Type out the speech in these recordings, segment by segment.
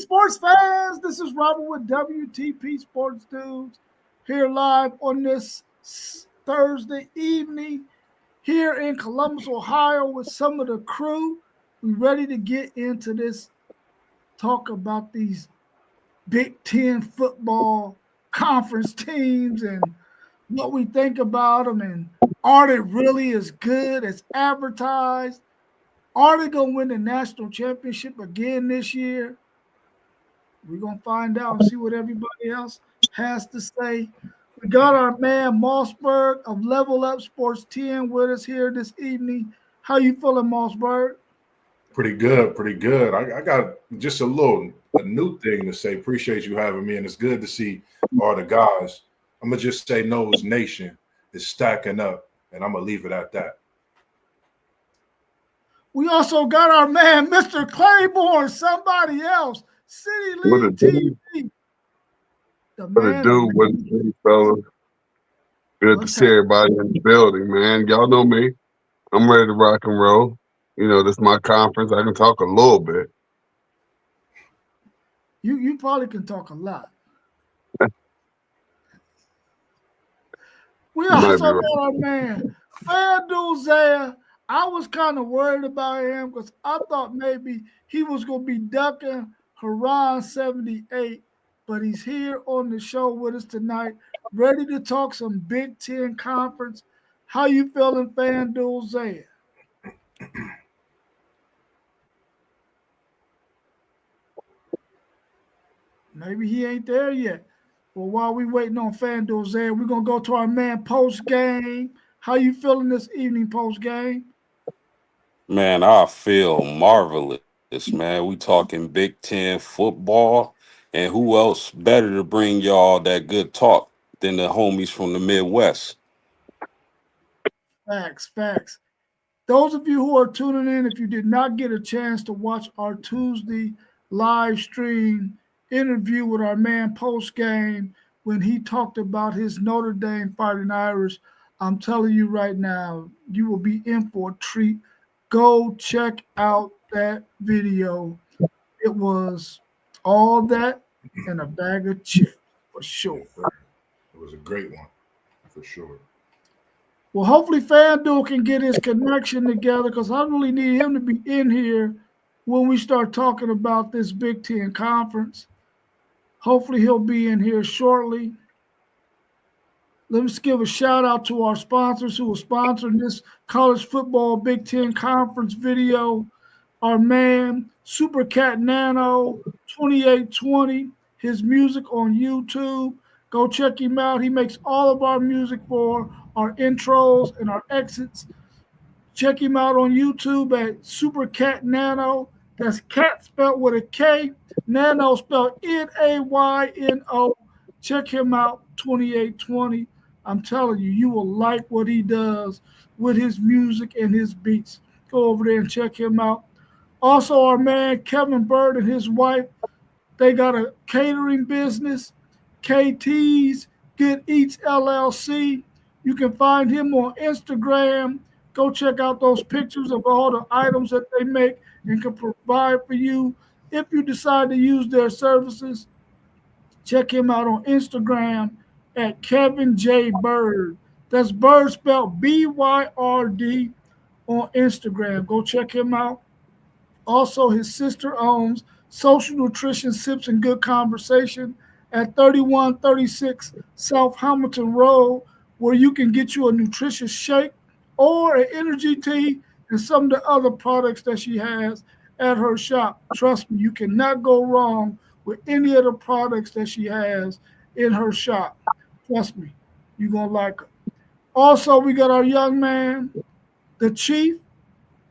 sports fans. This is Robert with WTP Sports Dudes here live on this Thursday evening here in Columbus, Ohio with some of the crew. We ready to get into this talk about these Big Ten football conference teams and what we think about them and are they really as good as advertised? Are they going to win the national championship again this year? We're going to find out and see what everybody else has to say. We got our man Mossberg of Level Up Sports 10 with us here this evening. How you feeling, Mossberg? Pretty good, pretty good. I got just a new thing to say. Appreciate you having me, and it's good to see all the guys. I'm going to just say Nose Nation is stacking up, and I'm going to leave it at that. We also got our man, Mr. Claiborne, somebody else, City League TV. What it do, what it do, fellas? Good to see everybody in the building, man. Y'all know me. I'm ready to rock and roll. You know, this is my conference. I can talk a little bit. You probably can talk a lot. We also got our man, FanDuel Zaya. I was kind of worried about him because I thought maybe he was going to be ducking Haran 78, but he's here on the show with us tonight, ready to talk some Big Ten conference. How you feeling, FanDuel Zaya? Maybe he ain't there yet. Well, while we waiting on FanDuel Zaya, we're going to go to our man Post Game. How you feeling this evening, Post Game? Man, I feel marvelous, man. We talking Big Ten football, and who else better to bring y'all that good talk than the homies from the Midwest? Facts. Those of you who are tuning in, if you did not get a chance to watch our Tuesday live stream interview with our man Post Game when he talked about his Notre Dame Fighting Irish, I'm telling you right now, you will be in for a treat. Go check out that video. It was all that and a bag of chips for sure. It was a great one for sure. Well, hopefully FanDuel can get his connection together because I really need him to be in here when we start talking about this Big Ten conference. Hopefully he'll be in here shortly. Let's give a shout out to our sponsors who are sponsoring this college football Big Ten conference video. Our man, Super Cat Nano 2820, his music on YouTube. Go check him out. He makes all of our music for our intros and our exits. Check him out on YouTube at Super Cat Nano. That's cat spelled with a K. Nano spelled Nayno. Check him out, 2820. I'm telling you, you will like what he does with his music and his beats. Go over there and check him out. Also, our man Kevin Bird and his wife, they got a catering business, KT's Good Eats LLC. You can find him on Instagram. Go check out those pictures of all the items that they make and can provide for you. If you decide to use their services, check him out on Instagram at Kevin J. Bird. That's Bird spelled BYRD on Instagram. Go check him out. Also, his sister owns Social Nutrition Sips and Good Conversation at 3136 South Hamilton Road, where you can get you a nutritious shake or an energy tea and some of the other products that she has at her shop. Trust me, you cannot go wrong with any of the products that she has in her shop. Trust me, you're going to like her. Also, we got our young man, the Chief,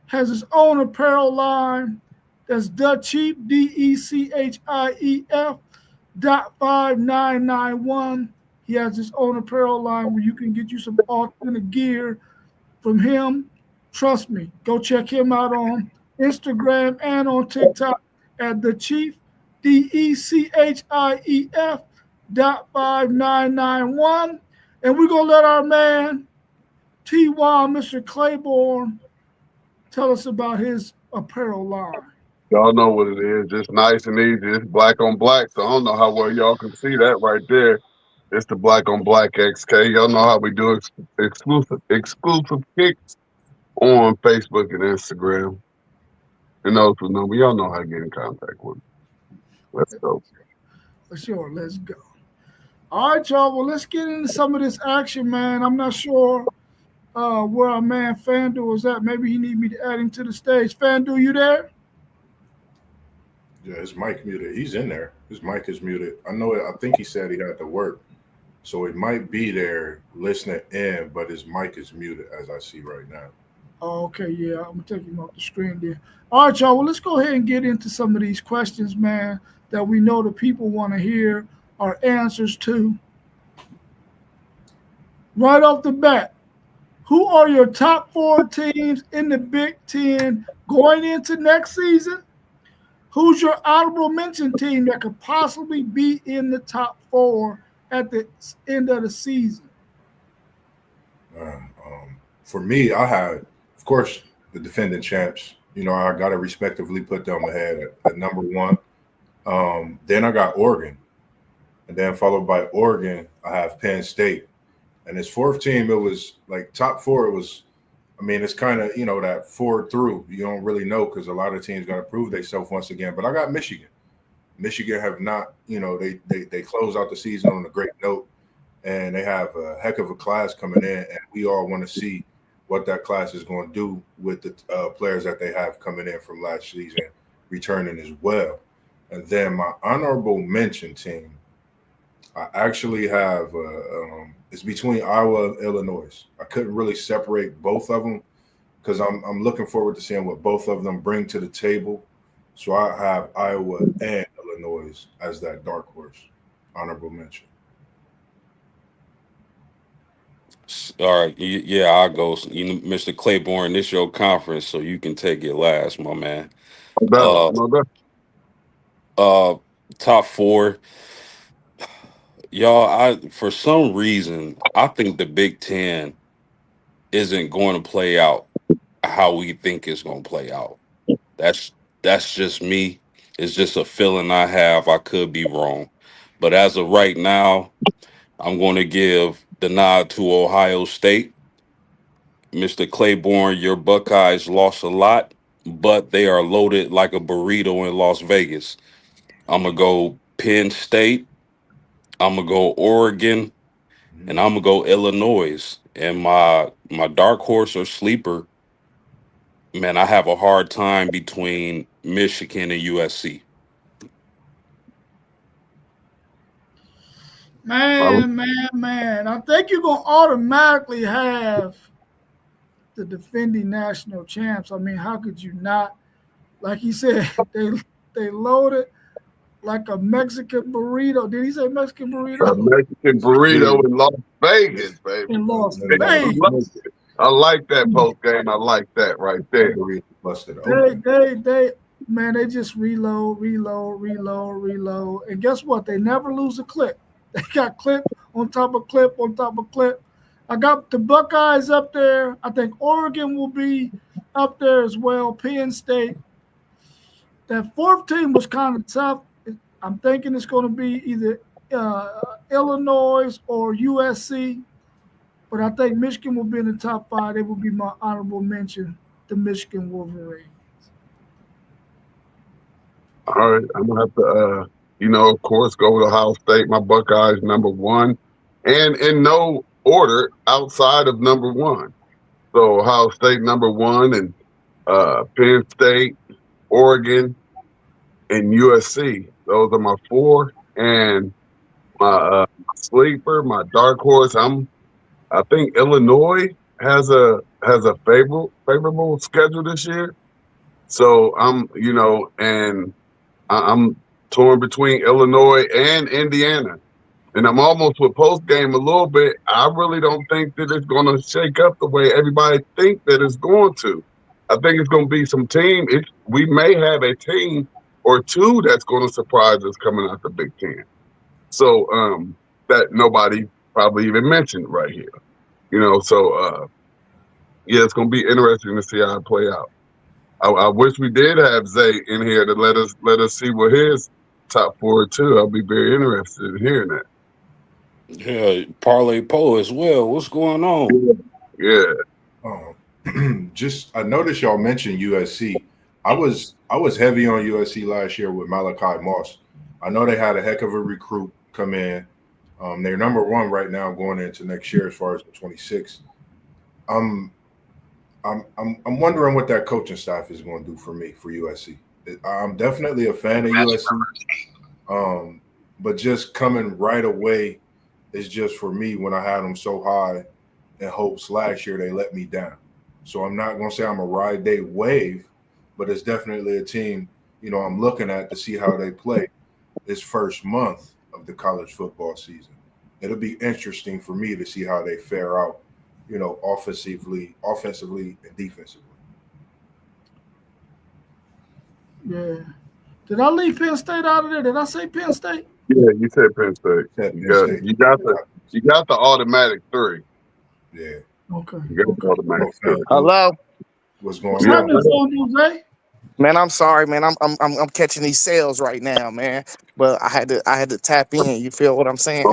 has his own apparel line. That's The Chief, DECHIEF .5991. He has his own apparel line where you can get you some authentic gear from him. Trust me, go check him out on Instagram and on TikTok at The Chief, DECHIEF .5991. And we're going to let our man, T1, Mr. Claiborne, tell us about his apparel line. Y'all know what it is. Just nice and easy. It's black on black. So I don't know how well y'all can see that right there. It's the black on black XK. Y'all know how we do exclusive kicks on Facebook and Instagram. And those who know me, y'all know how to get in contact with me. Let's go. For sure. Let's go. All right, y'all. Well, let's get into some of this action, man. I'm not sure where our man FanDuel is at. Maybe he need me to add him to the stage. FanDuel, you there? Yeah, his mic muted. He's in there. His mic is muted. I know it. I think he said he had to work. So he might be there listening in, but his mic is muted as I see right now. Oh, okay, yeah. I'm going to take him off the screen there. All right, y'all. Well, let's go ahead and get into some of these questions, man, that we know the people want to hear our answers to. Right off the bat, who are your top 4 teams in the Big Ten going into next season? Who's your honorable mention team that could possibly be in the top 4 at the end of the season? For me, I had, of course, the defending champs. You know, I got to respectively put them ahead at number 1. Then I got Oregon. And then followed by Oregon, I have Penn State. And his 4th team, it was like top 4. It was, I mean, it's kind of, you know, that 4 through. You don't really know because a lot of teams got to prove themselves once again. But I got Michigan. Michigan have not, you know, they close out the season on a great note. And they have a heck of a class coming in. And we all want to see what that class is going to do with the players that they have coming in from last season, returning as well. And then my honorable mention team, I actually have it's between Iowa and Illinois. I couldn't really separate both of them because I'm looking forward to seeing what both of them bring to the table. So I have Iowa and Illinois as that dark horse honorable mention. All right, yeah, I'll go. You know, Mr. Claiborne, this your conference, so you can take it last, my man. No doubt. Top 4. Y'all, for some reason, I think the Big Ten isn't going to play out how we think it's going to play out. That's just me. It's just a feeling I have. I could be wrong. But as of right now, I'm going to give the nod to Ohio State. Mr. Claiborne, your Buckeyes lost a lot, but they are loaded like a burrito in Las Vegas. I'm going to go Penn State. I'm going to go Oregon. And I'm going to go Illinois. And my dark horse or sleeper, man, I have a hard time between Michigan and USC. Man. I think you're going to automatically have the defending national champs. I mean, how could you not? Like he said, they loaded like a Mexican burrito. Did he say Mexican burrito? A Mexican burrito in Las Vegas, baby. In Las Vegas. I like that post game. I like that right there. They just reload. And guess what? They never lose a clip. They got clip on top of clip on top of clip. I got the Buckeyes up there. I think Oregon will be up there as well. Penn State. That 4th team was kind of tough. I'm thinking it's going to be either Illinois or USC. But I think Michigan will be in the top 5. They will be my honorable mention, the Michigan Wolverines. All right. I'm going to have to, of course, go with Ohio State. My Buckeyes, number 1. And in no order outside of number 1. So Ohio State, number 1, and Penn State, Oregon, and USC. Those are my 4. And my sleeper, my dark horse, I think Illinois has a favorable schedule this year. So I'm torn between Illinois and Indiana. And I'm almost with post game a little bit. I really don't think that it's going to shake up the way everybody thinks that it's going to. I think it's going to be some team. We may have a team or 2 that's going to surprise us coming out the Big Ten. So that nobody probably even mentioned right here. So it's going to be interesting to see how it play out. I wish we did have Zay in here to let us see what his top 4 too. I'll be very interested in hearing that. Yeah, Parlay Poe as well. What's going on? Yeah. Just I noticed y'all mentioned USC. I was heavy on USC last year with Malachi Moss. I know they had a heck of a recruit come in. They're number 1 right now going into next year as far as the 26. I'm wondering what that coaching staff is going to do for me for USC. I'm definitely a fan of USC, but just coming right away is just for me when I had them so high in hopes last year they let me down. So I'm not going to say I'm a ride day wave, but it's definitely a team, I'm looking at to see how they play this first month of the college football season. It'll be interesting for me to see how they fare out, offensively and defensively. Yeah. Did I leave Penn State out of there? Did I say Penn State? Yeah, you said Penn State. You got the automatic 3. Yeah. Okay. You got the automatic 3. Hello. What's going What's on? happening, Son Jose? Man, I'm sorry, man. I'm catching these sales right now, man. But I had to tap in. You feel what I'm saying?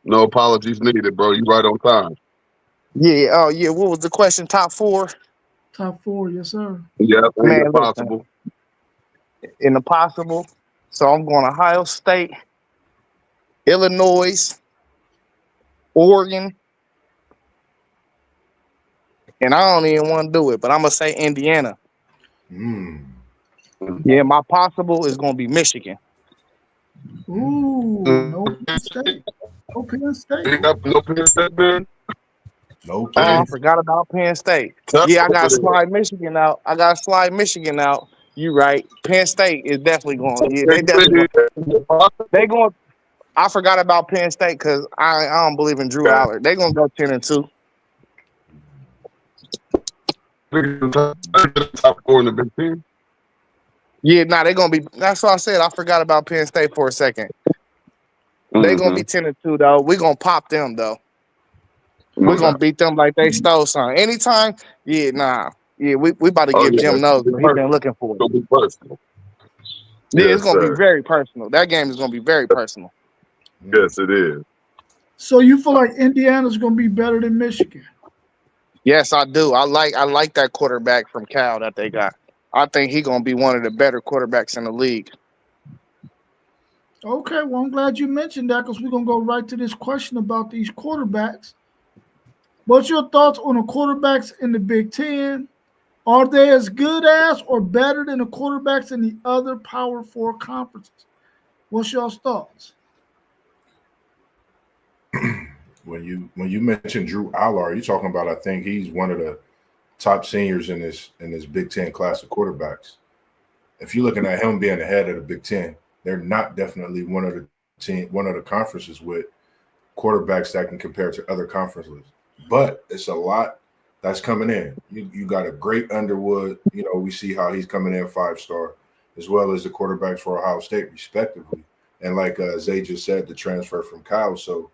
No apologies needed, bro. You right on time. Yeah. Oh, yeah. What was the question? Top 4? Top 4, yes, sir. Yeah, Man, it's possible. In the possible. So I'm going Ohio State, Illinois, Oregon, and I don't even want to do it, but I'm gonna say Indiana. Yeah, my possible is gonna be Michigan. Ooh, no Penn State. No Penn State. No Penn State, man. No. Oh, I forgot about Penn State. Yeah, I got to slide Michigan out. You right. Penn State is definitely going. Yeah, they definitely. They going. I forgot about Penn State because I don't believe in Drew Allard. They gonna go 10-2. Top 4 in the Big Ten. Yeah, they're gonna be. That's what I said. I forgot about Penn State for a second. They gonna be 10-2 though. We gonna pop them though. We're gonna beat them like they stole something. Anytime, yeah, we about to give Jim Nose what he's been looking for. It'll be personal. Yeah, it's gonna be very personal. That game is gonna be very personal. Yes, it is. So you feel like Indiana's gonna be better than Michigan? Yes, I do. I like that quarterback from Cal that they got. I think he's gonna be one of the better quarterbacks in the league. Okay, well, I'm glad you mentioned that because we're gonna go right to this question about these quarterbacks. What's your thoughts on the quarterbacks in the Big Ten? Are they as good as or better than the quarterbacks in the other Power 4 conferences? What's your thoughts? When you mentioned Drew Allard, you're talking about, I think he's one of the top seniors in this Big Ten class of quarterbacks. If you're looking at him being the head of the Big Ten, they're not definitely one of the conferences with quarterbacks that can compare to other conferences. But it's a lot that's coming in. You got a great Underwood. We see how he's coming in 5-star, as well as the quarterbacks for Ohio State, respectively. And like Zay just said, the transfer from Cal. So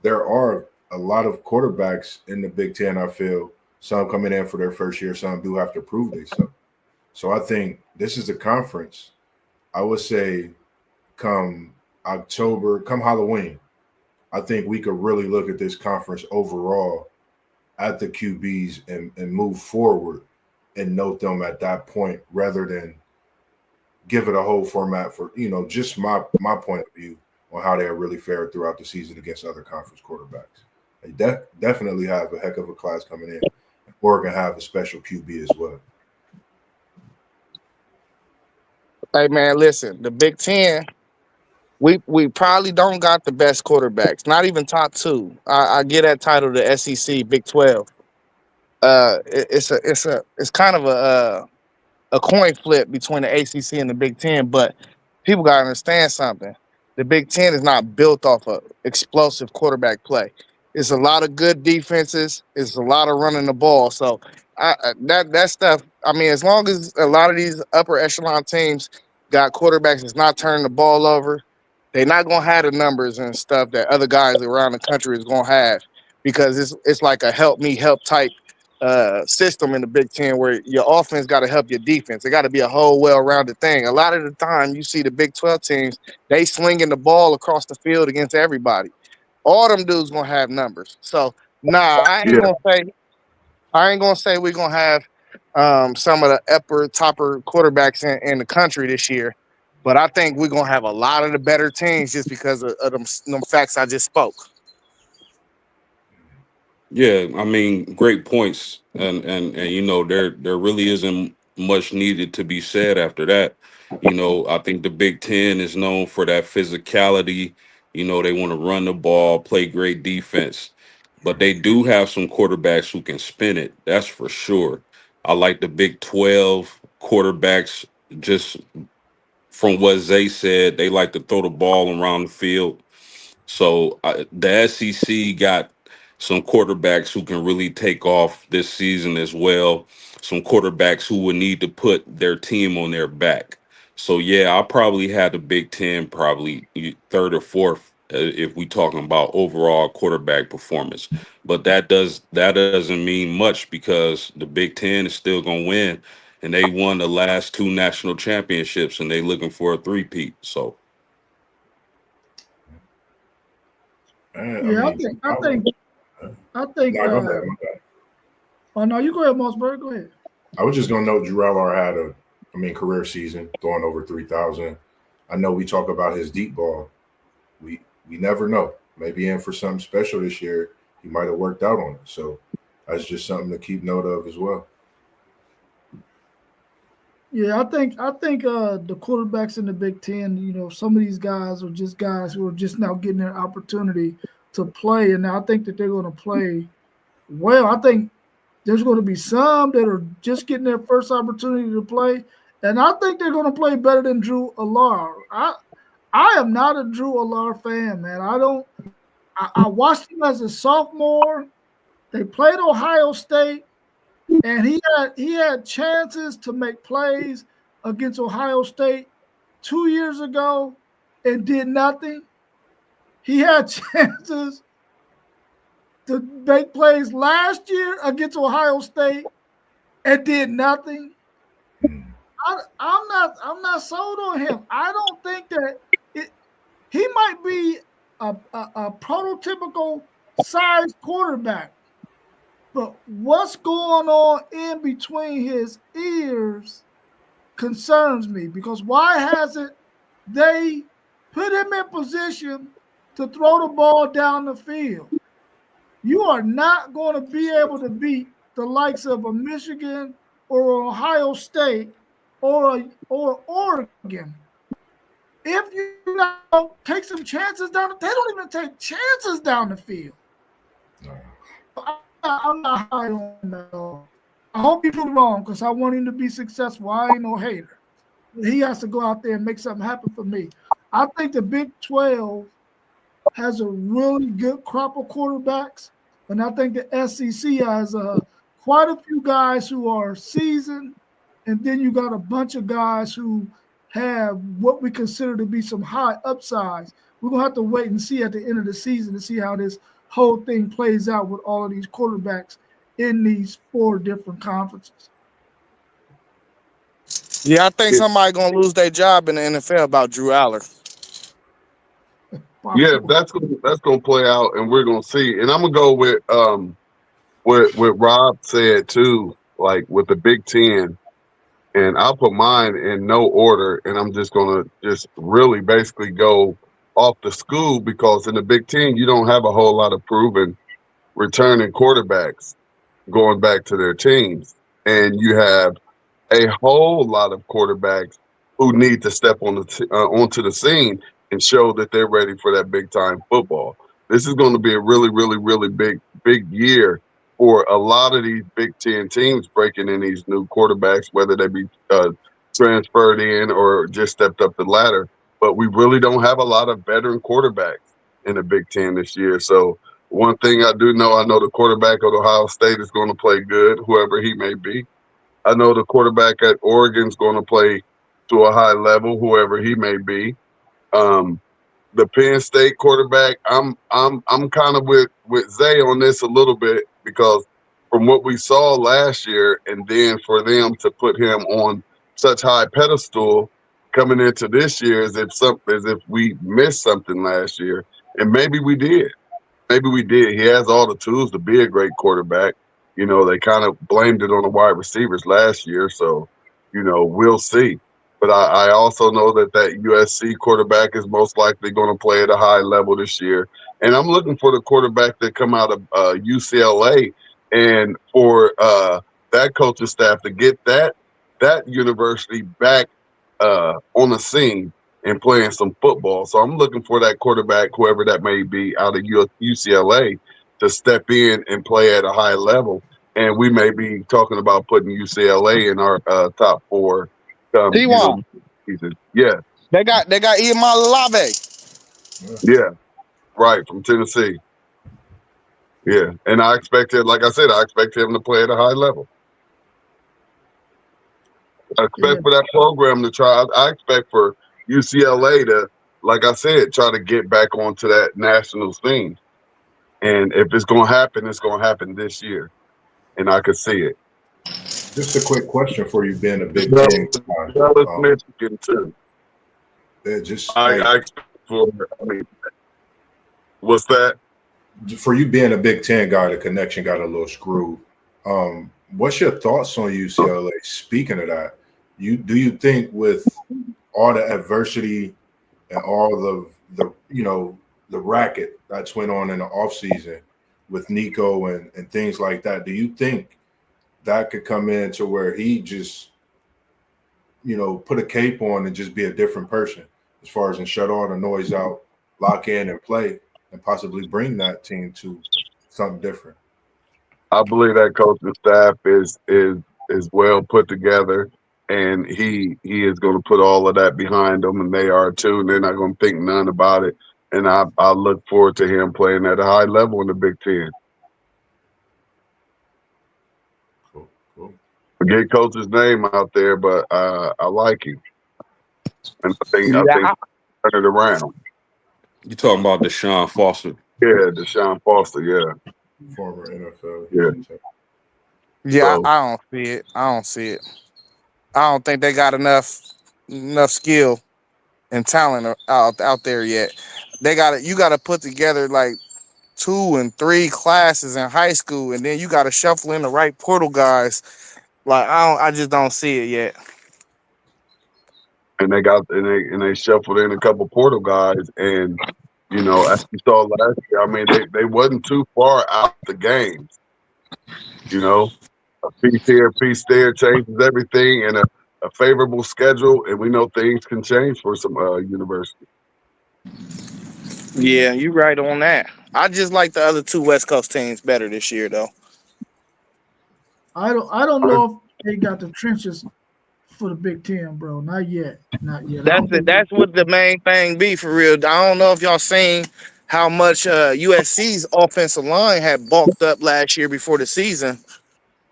there are a lot of quarterbacks in the Big Ten, I feel. Some coming in for their first year. Some do have to prove themselves. So I think this is a conference, I would say, come October, come Halloween, I think we could really look at this conference overall at the QBs and move forward and note them at that point rather than give it a whole format for, just my point of view on how they really fared throughout the season against other conference quarterbacks. They definitely have a heck of a class coming in. Oregon have a special QB as well. Hey man, listen, the Big Ten, we probably don't got the best quarterbacks, not even top 2. I get that title to SEC, Big 12. It's kind of a coin flip between the ACC and the Big Ten, but people gotta understand something. The Big Ten is not built off of explosive quarterback play. It's a lot of good defenses. It's a lot of running the ball. So that stuff. I mean, as long as a lot of these upper echelon teams got quarterbacks that's not turning the ball over, they're not gonna have the numbers and stuff that other guys around the country is gonna have because it's like a help me help type system in the Big Ten where your offense got to help your defense. It got to be a whole well-rounded thing. A lot of the time, you see the Big 12 teams, they slinging the ball across the field against everybody. All them dudes gonna have numbers. So I ain't gonna say we're gonna have some of the topper quarterbacks in the country this year, but I think we're gonna have a lot of the better teams just because of them facts I just spoke. Yeah, I mean, great points, and there really isn't much needed to be said after that. I think the Big Ten is known for that physicality. They want to run the ball, play great defense, but they do have some quarterbacks who can spin it. That's for sure. I like the Big 12 quarterbacks. Just from what Zay said, they like to throw the ball around the field. So the SEC got some quarterbacks who can really take off this season as well. Some quarterbacks who would need to put their team on their back. So yeah, I probably had the Big Ten probably third or fourth if we talking about overall quarterback performance. But that doesn't mean much because the Big Ten is still gonna win, and they won the last two national championships, and they looking for a three-peat. So. Yeah, I think. No, go ahead, my bad. Oh no, you go ahead, Mossberg. Go ahead. I was just gonna note Drew Aller had career season, throwing over 3,000. I know we talk about his deep ball. We never know. Maybe in for something special this year. He might have worked out on it. So that's just something to keep note of as well. Yeah, I think the quarterbacks in the Big Ten, some of these guys are just guys who are just now getting their opportunity to play, and I think that they're going to play well. I think there's going to be some that are just getting their first opportunity to play, and I think they're going to play better than Drew Aller. I am not a Drew Aller fan, man. I watched him as a sophomore. They played Ohio State, and he had chances to make plays against Ohio State 2 years ago and did nothing. He had chances to make plays last year against Ohio State and did nothing. I'm not sold on him. I don't think that he might be a prototypical size quarterback, but what's going on in between his ears concerns me, because why hasn't they put him in position to throw the ball down the field? You are not going to be able to beat the likes of a Michigan or Ohio State or Oregon if you don't take some chances down. They don't even take chances down the field. I'm not high on that. I hope he's wrong because I want him to be successful. I ain't no hater. He has to go out there and make something happen for me. I think the Big 12 has a really good crop of quarterbacks, and I think the SEC has quite a few guys who are seasoned, and then you got a bunch of guys who have what we consider to be some high upsides. We're going to have to wait and see at the end of the season to see how this whole thing plays out with all of these quarterbacks in these 4 different conferences. Yeah, I think somebody going to lose their job in the NFL about Drew Aller. Yeah, that's gonna play out, and we're gonna see. And I'm gonna go with what Rob said too, like with the Big Ten. And I'll put mine in no order, and I'm just gonna really basically go off the school, because in the Big Ten you don't have a whole lot of proven returning quarterbacks going back to their teams, and you have a whole lot of quarterbacks who need to step on onto the scene and show that they're ready for that big time football. This is going to be a really, really, really big year for a lot of these Big Ten teams breaking in these new quarterbacks, whether they be transferred in or just stepped up the ladder. But we really don't have a lot of veteran quarterbacks in the Big Ten this year. So one thing I do know, I know the quarterback of Ohio State is going to play good, whoever he may be. I know the quarterback at Oregon is going to play to a high level, whoever he may be. The Penn State quarterback, I'm kind of with Zay on this a little bit, because from what we saw last year, and then for them to put him on such high pedestal coming into this year as if we missed something last year, and maybe we did. Maybe we did. He has all the tools to be a great quarterback. You know, they kind of blamed it on the wide receivers last year, so we'll see. But I also know that USC quarterback is most likely going to play at a high level this year, and I'm looking for the quarterback that come out of UCLA, and for that coaching staff to get that university back on the scene and playing some football. So I'm looking for that quarterback, whoever that may be, out of UCLA to step in and play at a high level. And we may be talking about putting UCLA in our top 4. Season. Yeah. They got Iamaleava. Yeah. Right, from Tennessee. Yeah. And I expect him, like I said, I expect him to play at a high level. I expect for that program to try. I expect for UCLA to, like I said, try to get back onto that national scene. And if it's going to happen, it's going to happen this year. And I could see it. Just a quick question for you, being a Big Ten. Michigan too. I expect for. I mean, what's that? For you being a Big Ten guy, the connection got a little screwed. What's your thoughts on UCLA? Speaking of that, do you think with all the adversity and all of the racket that's went on in the offseason with Nico and things like that, do you think that could come in to where he just, put a cape on and just be a different person as far as shut all the noise out, lock in and play, and possibly bring that team to something different? I believe that coaching staff is well put together, and he is going to put all of that behind them, and they are too, and they're not going to think none about it. And I look forward to him playing at a high level in the Big Ten. Cool. Forget coach's name out there, but I like him, and I think turn it around. You talking about Deshaun Foster? Yeah, Deshaun Foster. Yeah, former NFL. Yeah, I don't see it. I don't think they got enough skill and talent out there yet. You got to put together like 2 and 3 classes in high school, and then you got to shuffle in the right portal guys. Like I just don't see it yet. And they shuffled in a couple portal guys, and as we saw last year, I mean they wasn't too far out the games. A piece here, a piece there changes everything, and a favorable schedule, and we know things can change for some universities. Yeah, you're right on that. I just like the other 2 West Coast teams better this year, though. I don't know if they got the trenches for the Big Ten, bro. Not yet. That's what the main thing be for real. I don't know if y'all seen how much USC's offensive line had bulked up last year before the season.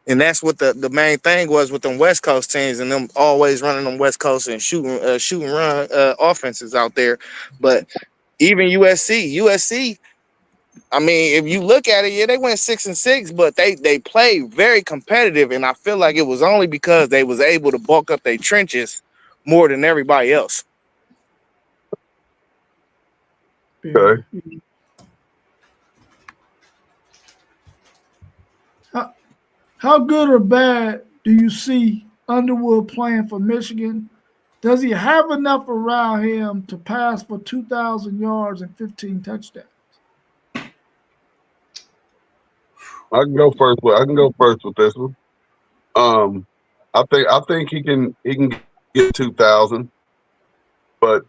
And that's what the main thing was with them West Coast teams and them always running them West Coast and shoot and run offenses out there. But even USC, I mean, if you look at it, yeah, they went 6-6, but they play very competitive, and I feel like it was only because they was able to bulk up their trenches more than everybody else. Okay. How good or bad do you see Underwood playing for Michigan? Does he have enough around him to pass for 2,000 yards and 15 touchdowns? I can go first with this one. I think he can get 2,000, but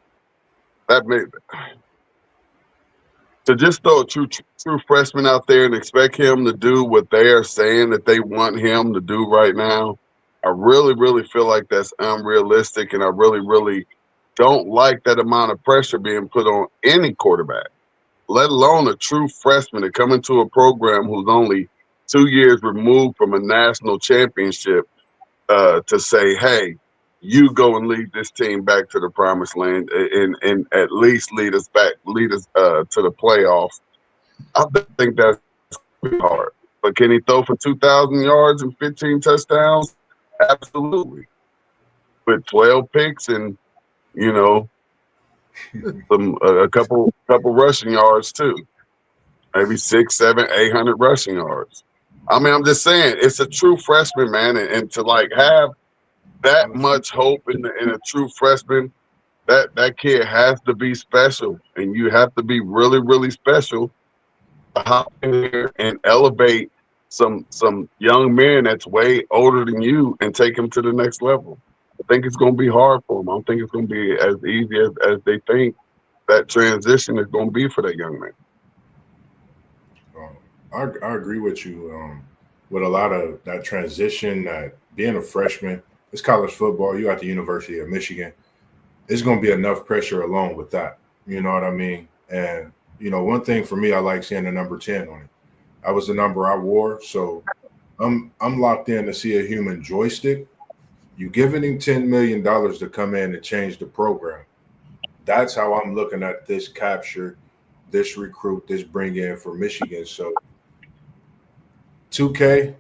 that may to just throw a true freshman out there and expect him to do what they are saying that they want him to do right now. I really, really feel like that's unrealistic, and I really, really don't like that amount of pressure being put on any quarterback, let alone a true freshman to come into a program who's only 2 years removed from a national championship to say, hey, you go and lead this team back to the promised land and at least lead us to the playoffs. I think that's hard. But can he throw for 2,000 yards and 15 touchdowns? Absolutely. With 12 picks and, you know, a couple rushing yards too. Maybe 600, 700, 800 rushing yards. I mean, I'm just saying, it's a true freshman, man, and to like have that much hope in a true freshman, that kid has to be special, and you have to be really, really special to hop in there and elevate some young men that's way older than you and take them to the next level. I think it's going to be hard for them. I don't think it's going to be as easy as they think that transition is going to be for that young man. I agree with you with a lot of that transition, that being a freshman, it's college football. You at the University of Michigan. It's going to be enough pressure alone with that. You know what I mean? And, you know, one thing for me, I like seeing the number 10 on it. That was the number I wore. So I'm locked in to see a human joystick. You giving him $10 million to come in and change the program. That's how I'm looking at this capture, this recruit, this bring in for Michigan. So 2K,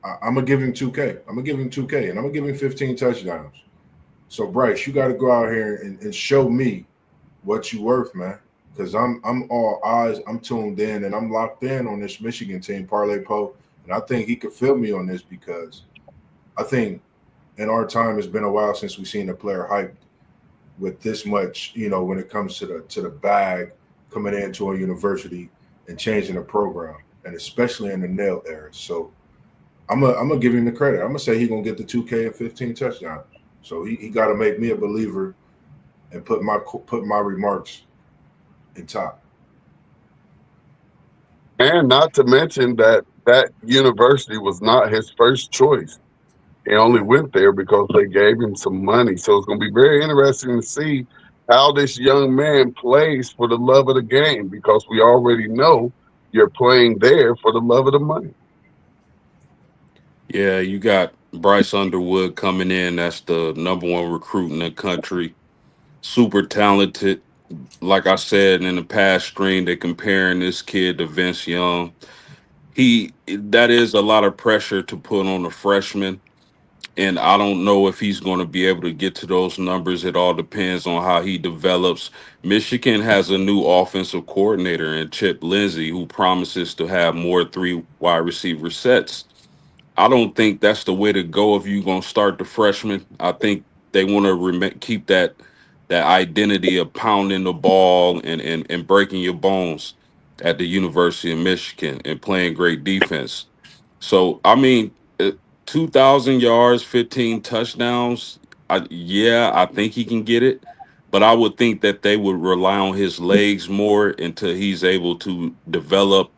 I'm going to give him 2K. I'm going to give him 2K, and I'm going to give him 15 touchdowns. So, Bryce, you got to go out here and show me what you worth, man, because I'm all eyes. I'm tuned in, and I'm locked in on this Michigan team, Parlay Poe, and I think he could feel me on this because I think in our time it's been a while since we've seen a player hyped with this much, you know, when it comes to the bag coming into a university and changing the program, and especially in the nail era. So I'm gonna give him the credit. I'm gonna say he's gonna get the 2K and 15 touchdowns. So he got to make me a believer and put my remarks in top. And not to mention that university was not his first choice. He only went there because they gave him some money. So it's going to be very interesting to see how this young man plays for the love of the game, because we already know you're playing there for the love of the money. Yeah, you got Bryce Underwood coming in. That's the #1 recruit in the country. Super talented. Like I said in the past stream, they're comparing this kid to Vince Young. That is a lot of pressure to put on a freshman. And I don't know if he's going to be able to get to those numbers. It all depends on how he develops. Michigan has a new offensive coordinator in Chip Lindsey, who promises to have more 3 wide receiver sets. I don't think that's the way to go if you're going to start the freshman. I think they want to keep that identity of pounding the ball and breaking your bones at the University of Michigan and playing great defense. So, I mean, 2,000 yards, 15 touchdowns. I think he can get it. But I would think that they would rely on his legs more until he's able to develop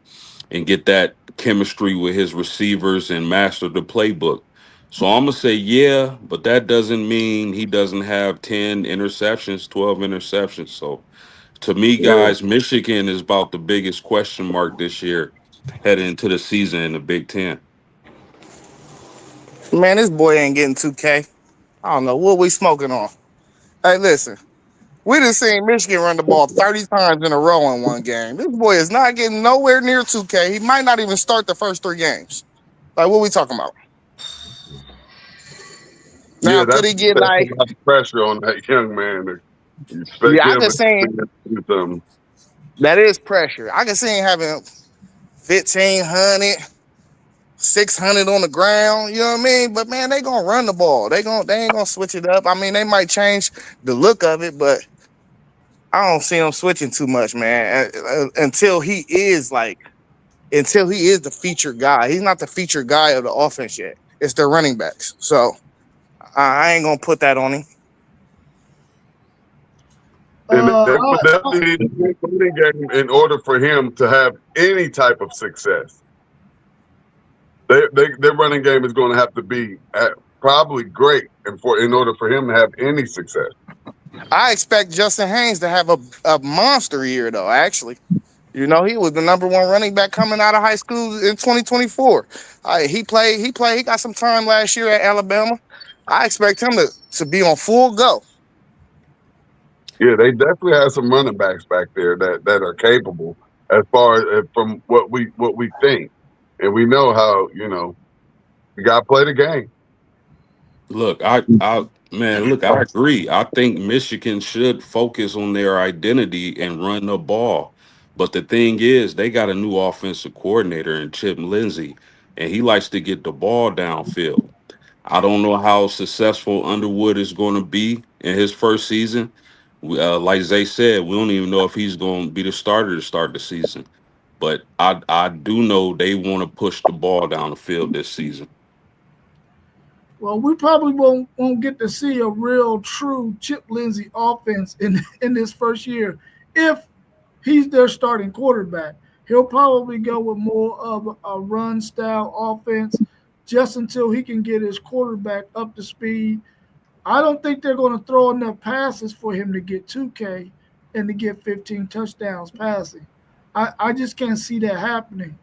and get that chemistry with his receivers and master the playbook. So I'm going to say, yeah, but that doesn't mean he doesn't have 10 interceptions, 12 interceptions. So to me, guys, Michigan is about the biggest question mark this year heading into the season in the Big Ten. Man, this boy ain't getting 2K. I don't know what we smoking on. Hey, listen, we done seen Michigan run the ball 30 times in a row in one game. This boy is not getting nowhere near 2K. He might not even start the first 3 games. Like, what we talking about? Now, could he get like a lot of pressure on that young man? I can see that is pressure. I can see him having 1,500, 600 on the ground. You know what I mean? But man, they gonna run the ball. They ain't gonna switch it up. I mean, they might change the look of it, but I don't see him switching too much, man. Until he is the featured guy. He's not the featured guy of the offense yet. It's their running backs. So I ain't gonna put that on him. And they would definitely need a running game in order for him to have any type of success. Their running game is going to have to be probably great in order for him to have any success. I expect Justin Haynes to have a monster year, though, actually. You know, he was the #1 running back coming out of high school in 2024. He got some time last year at Alabama. I expect him to be on full go. Yeah, they definitely have some running backs back there that are capable as far as from what we think. And we know how, you got to play the game. Look, I agree. I think Michigan should focus on their identity and run the ball. But the thing is, they got a new offensive coordinator in Chip Lindsey, and he likes to get the ball downfield. I don't know how successful Underwood is going to be in his first season. Like Zay said, we don't even know if he's going to be the starter to start the season. But I do know they want to push the ball down the field this season. Well, we probably won't get to see a real true Chip Lindsey offense in this first year if he's their starting quarterback. He'll probably go with more of a run style offense just until he can get his quarterback up to speed. I don't think they're going to throw enough passes for him to get 2K and to get 15 touchdowns passing. I just can't see that happening.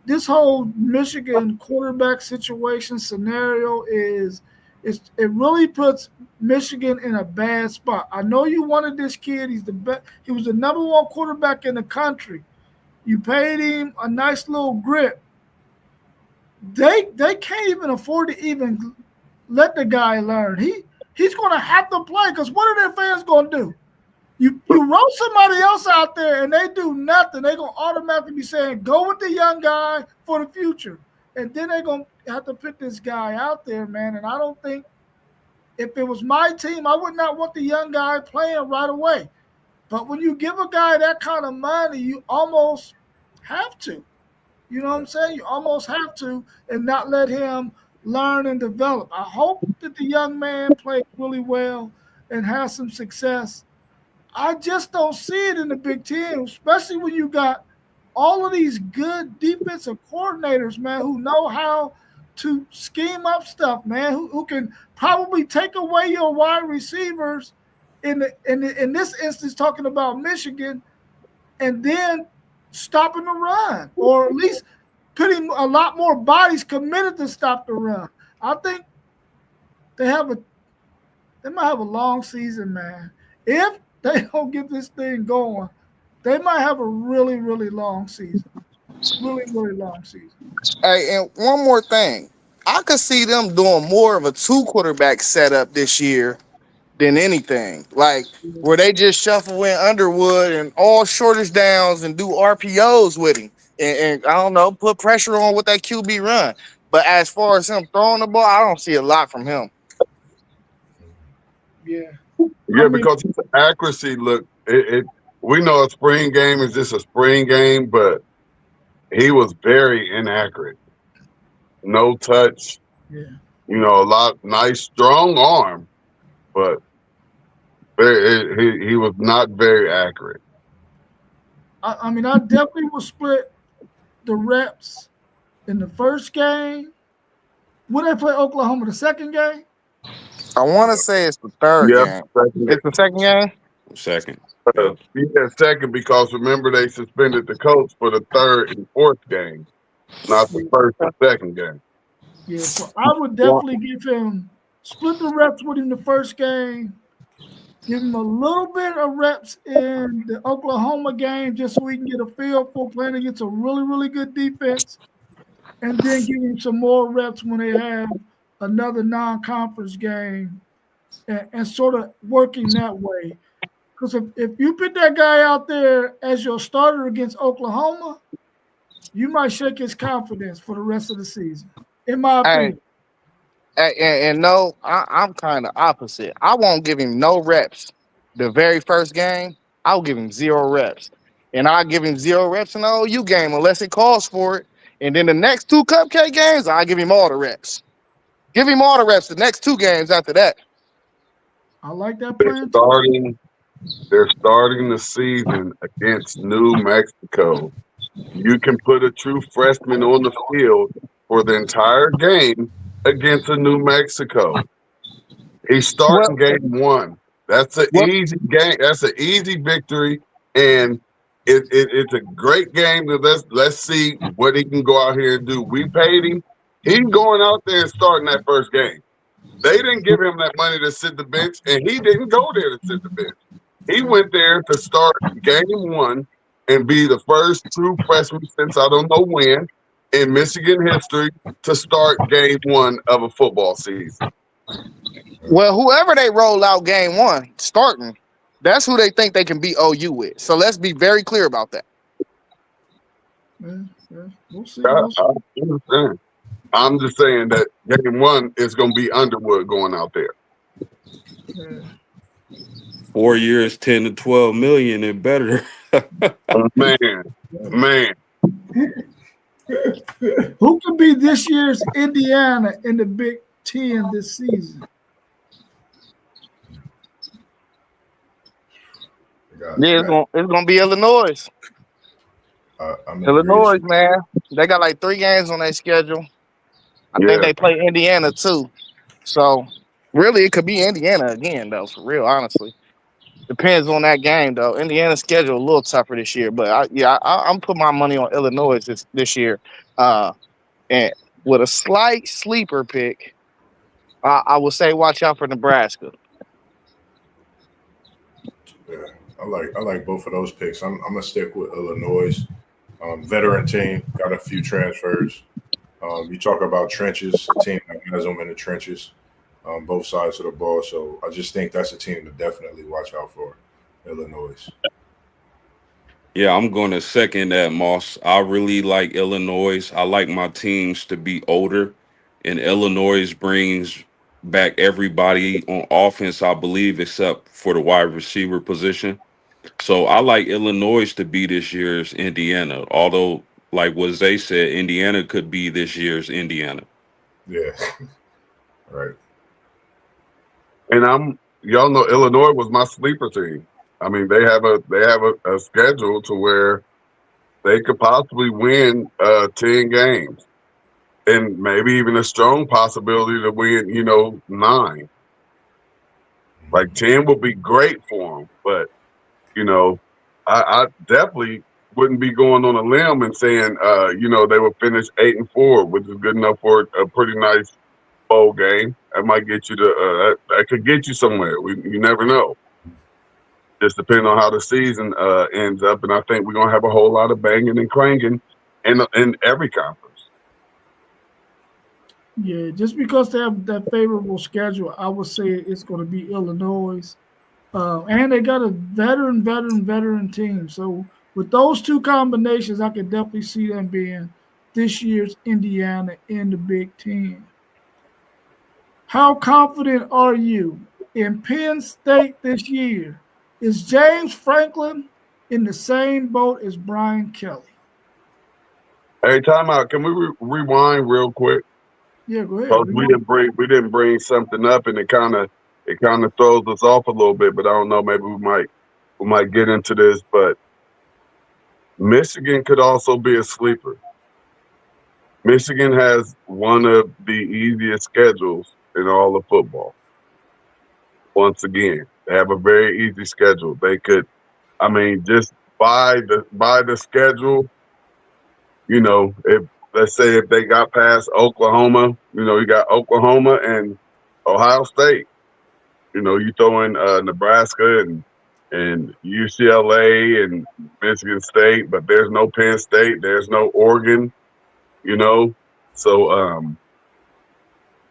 This whole Michigan quarterback situation scenario it really puts Michigan in a bad spot. I know you wanted this kid. He's the best. He was the number one quarterback in the country. You paid him a nice little grip. They can't even afford to even let the guy learn. He's going to have to play because what are their fans going to do? You roll somebody else out there and they do nothing. They're going to automatically be saying, go with the young guy for the future. And then they're going to have to put this guy out there, man. And I don't think if it was my team, I would not want the young guy playing right away. But when you give a guy that kind of money, you almost have to. You know what I'm saying? You almost have to and not let him learn and develop. I hope that the young man plays really well and has some success. I just don't see it in the Big Ten, especially when you got all of these good defensive coordinators, man, who know how to scheme up stuff, man, who can probably take away your wide receivers in this instance, talking about Michigan, and then stopping the run, or at least putting a lot more bodies committed to stop the run. I think they might have a long season, man. If they don't get this thing going, they might have a really, really long season. Really, really long season. Hey, and one more thing. I could see them doing more of a 2-quarterback setup this year than anything. Like where they just shuffle in Underwood and all shortest downs and do RPOs with him. And I don't know, put pressure on with that QB run. But as far as him throwing the ball, I don't see a lot from him. Yeah. Yeah, because his accuracy, look, we know a spring game is just a spring game, but he was very inaccurate. No touch. Yeah. A lot nice, strong arm, but he was not very accurate. I mean, I definitely will split the reps in the first game. Would they play Oklahoma the second game? I want to say it's the third game. It's the second game? Second. Yeah, second, because remember they suspended the coach for the third and fourth game, not the first and second game. Yeah, so I would definitely split the reps with him the first game, give him a little bit of reps in the Oklahoma game just so we can get a feel for playing against a really, really good defense, and then give him some more reps when they have another non-conference game and sort of working that way. Because if you put that guy out there as your starter against Oklahoma, you might shake his confidence for the rest of the season, in my opinion. And no, I'm kind of opposite. I won't give him no reps the very first game. I'll give him 0 reps. And I'll give him 0 reps in the OU game unless it calls for it. And then the next 2 cupcake games, I'll give him all the reps. Give him all the reps the next 2 games after that. I like that plan. They're starting the season against New Mexico. You can put a true freshman on the field for the entire game against a New Mexico. He's starting game 1. That's an easy game. That's an easy victory, and it's a great game. Let's see what he can go out here and do. We paid him. He's going out there and starting that first game. They didn't give him that money to sit the bench, and he didn't go there to sit the bench. He went there to start game 1 and be the first true freshman since I don't know when in Michigan history to start game one of a football season. Well, whoever they roll out game one starting, that's who they think they can beat OU with. So let's be very clear about that. Yeah. We'll see. I understand. I'm just saying that game one is going to be Underwood going out there. Yeah. 4 years, 10 to 12 million and better. Man. Who could be this year's Indiana in the Big Ten this season? Yeah, it's gonna be Illinois. Illinois, man. They got like 3 games on their schedule. I think they play Indiana too. So really, it could be Indiana again, though. For real, honestly, depends on that game, though. Indiana's schedule a little tougher this year, but I'm putting my money on Illinois this year, and with a slight sleeper pick, I would say watch out for Nebraska. Yeah, I like both of those picks. I'm gonna stick with Illinois. Veteran team, got a few transfers. You talk about trenches, a team that has them in the trenches, both sides of the ball. So I just think that's a team to definitely watch out for, Illinois. Yeah, I'm going to second that, Moss. I really like Illinois. I like my teams to be older, and Illinois brings back everybody on offense, I believe, except for the wide receiver position. So I like Illinois to be this year's Indiana, although, like what Zay said, Indiana could be this year's Indiana. Yeah, right. And y'all know Illinois was my sleeper team. I mean, they have a schedule to where they could possibly win 10 games, and maybe even a strong possibility to win, 9. Like 10 would be great for them, but I definitely wouldn't be going on a limb and saying they would finish 8-4, which is good enough for a pretty nice bowl game. That might get you to that could get you somewhere. You never know. Just depending on how the season ends up, and I think we're gonna have a whole lot of banging and clanging in every conference. Yeah, just because they have that favorable schedule, I would say it's going to be Illinois, and they got a veteran team. So with those two combinations, I can definitely see them being this year's Indiana in the Big Ten. How confident are you in Penn State this year? Is James Franklin in the same boat as Brian Kelly? Hey, time out. Can we rewind real quick? Yeah, go ahead. Because we didn't bring something up, and it kind of throws us off a little bit. But I don't know. Maybe we might get into this. But Michigan could also be a sleeper. Michigan has one of the easiest schedules in all of football. Once again, they have a very easy schedule. They could, just by the schedule, if let's say if they got past Oklahoma, you got Oklahoma and Ohio State. You throw in Nebraska and UCLA and Michigan State, but there's no Penn State, there's no Oregon, So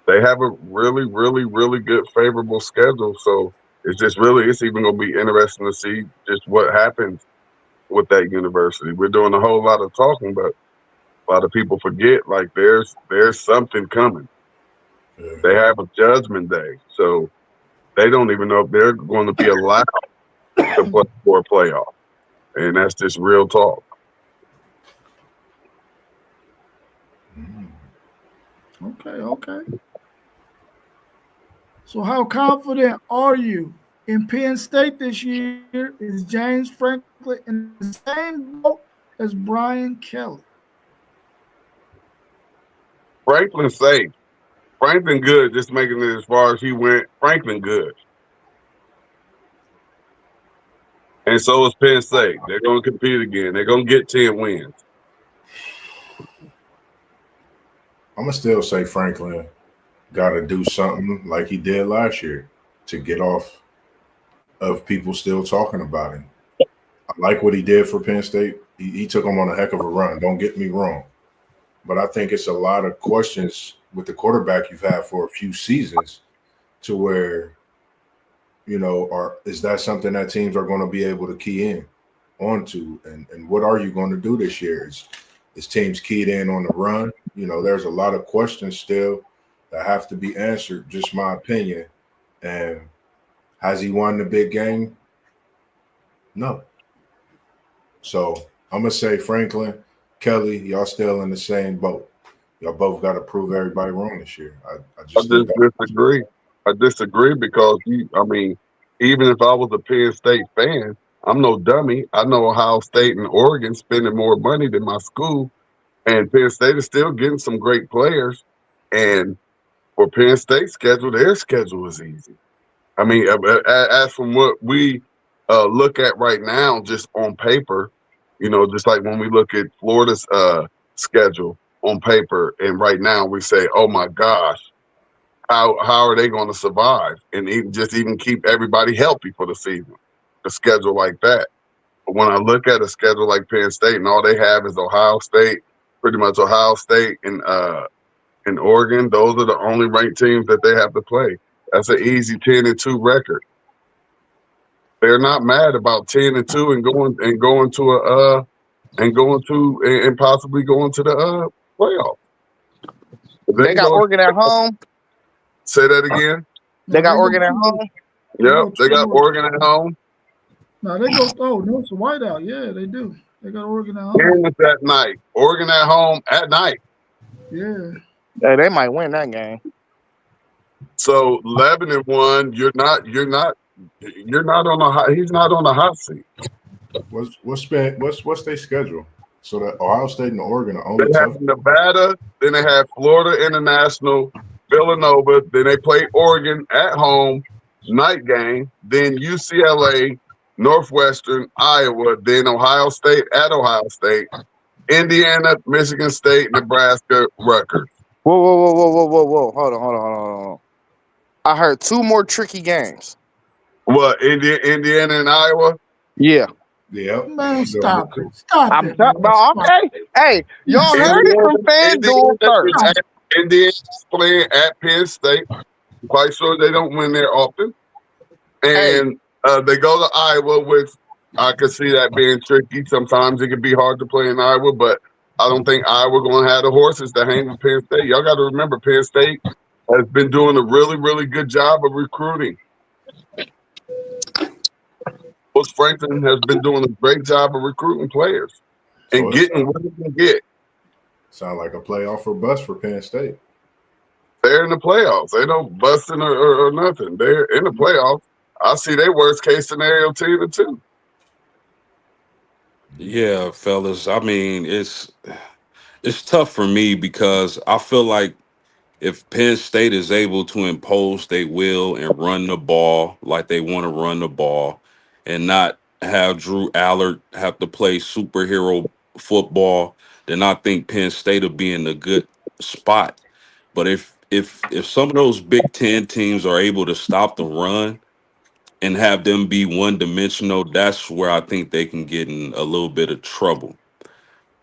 they have a really, really, really good favorable schedule. So it's even going to be interesting to see just what happens with that university. We're doing a whole lot of talking, but a lot of people forget, like, there's something coming. Yeah. They have a judgment day, so they don't even know if they're going to be allowed to play for a playoff. And that's just real talk. Okay. So how confident are you in Penn State this year? Is James Franklin in the same boat as Brian Kelly? Franklin safe. Franklin good, just making it as far as he went. Franklin good. And so is Penn State. They're going to compete again. They're going to get 10 wins. I'm going to still say Franklin got to do something like he did last year to get off of people still talking about him. I like what he did for Penn State. He took them on a heck of a run. Don't get me wrong. But I think it's a lot of questions with the quarterback you've had for a few seasons to where, is that something that teams are going to be able to key in onto? And what are you going to do this year? Is teams keyed in on the run? There's a lot of questions still that have to be answered, just my opinion. And has he won the big game? No. So I'm going to say Franklin, Kelly, y'all still in the same boat. Y'all both got to prove everybody wrong this year. I just disagree. I disagree because, even if I was a Penn State fan, I'm no dummy. I know Ohio State and Oregon spending more money than my school, and Penn State is still getting some great players. And for Penn State's schedule, their schedule is easy. As from what we look at right now, just on paper, just like when we look at Florida's schedule on paper, and right now we say, oh my gosh, how are they going to survive and even keep everybody healthy for the season? A schedule like that. But when I look at a schedule like Penn State and all they have is Ohio State, pretty much Ohio State and Oregon, those are the only ranked teams that they have to play. That's an easy 10-2 record. They're not mad about 10-2 and possibly going to the playoff. They got Oregon at home. Say that again. They got Oregon at home. Yep, they got Oregon at home. No, they go. Oh, no, it's a whiteout. Yeah, they do. They got Oregon at home. And it's at night. Oregon at home at night. Yeah. Hey, they might win that game. So 11-1. You're not on the hot. He's not on the hot seat. What's their schedule? So that Ohio State and Oregon are only they have Nevada, then they have Florida International, Villanova, then they play Oregon at home, night game, then UCLA, Northwestern, Iowa, then Ohio State at Ohio State, Indiana, Michigan State, Nebraska, Rutgers. Whoa. Hold on. I heard two more tricky games. What, Indiana and Iowa? Yeah. Yeah. Man, stop it. Stop it. Okay. Hey, y'all heard it from FanDuel first. Indiana's playing at Penn State. I'm quite sure they don't win there often. And they go to Iowa, which I could see that being tricky. Sometimes it can be hard to play in Iowa, but I don't think Iowa going to have the horses to hang with Penn State. Y'all got to remember, Penn State has been doing a really, really good job of recruiting. Coach Franklin has been doing a great job of recruiting players and getting what they can get. Sound like a playoff or bust for Penn State. They're in the playoffs. They don't busting or nothing. They're in the playoffs. I see their worst case scenario 10-2. Yeah, fellas. I mean, it's tough for me because I feel like if Penn State is able to impose their will and run the ball like they want to run the ball and not have Drew Allard have to play superhero football, then I think Penn State will be in a good spot. But if some of those Big Ten teams are able to stop the run and have them be one-dimensional, that's where I think they can get in a little bit of trouble.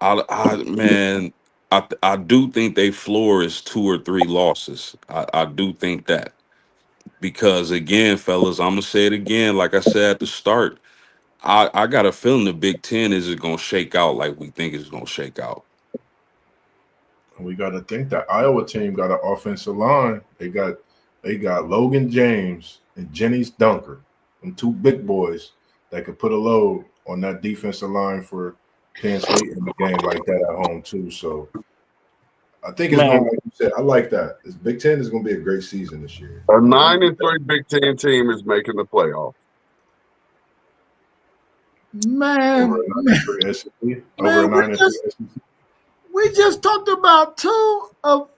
I do think they floor is 2 or 3 losses. I do think that. Because again, fellas, I'm gonna say it again, like I said at the start, I got a feeling the Big Ten isn't gonna shake out like we think it's gonna shake out. We got to think that Iowa team got an offensive line. They got Logan James and Jennings Dunker, and 2 big boys that could put a load on that defensive line for Penn State in the game like that at home too. So I think it's going to, like you said, I like that. This Big Ten is going to be a great season this year. A 9-3 Big Ten team is making the playoff. Man, we just talked about 2 of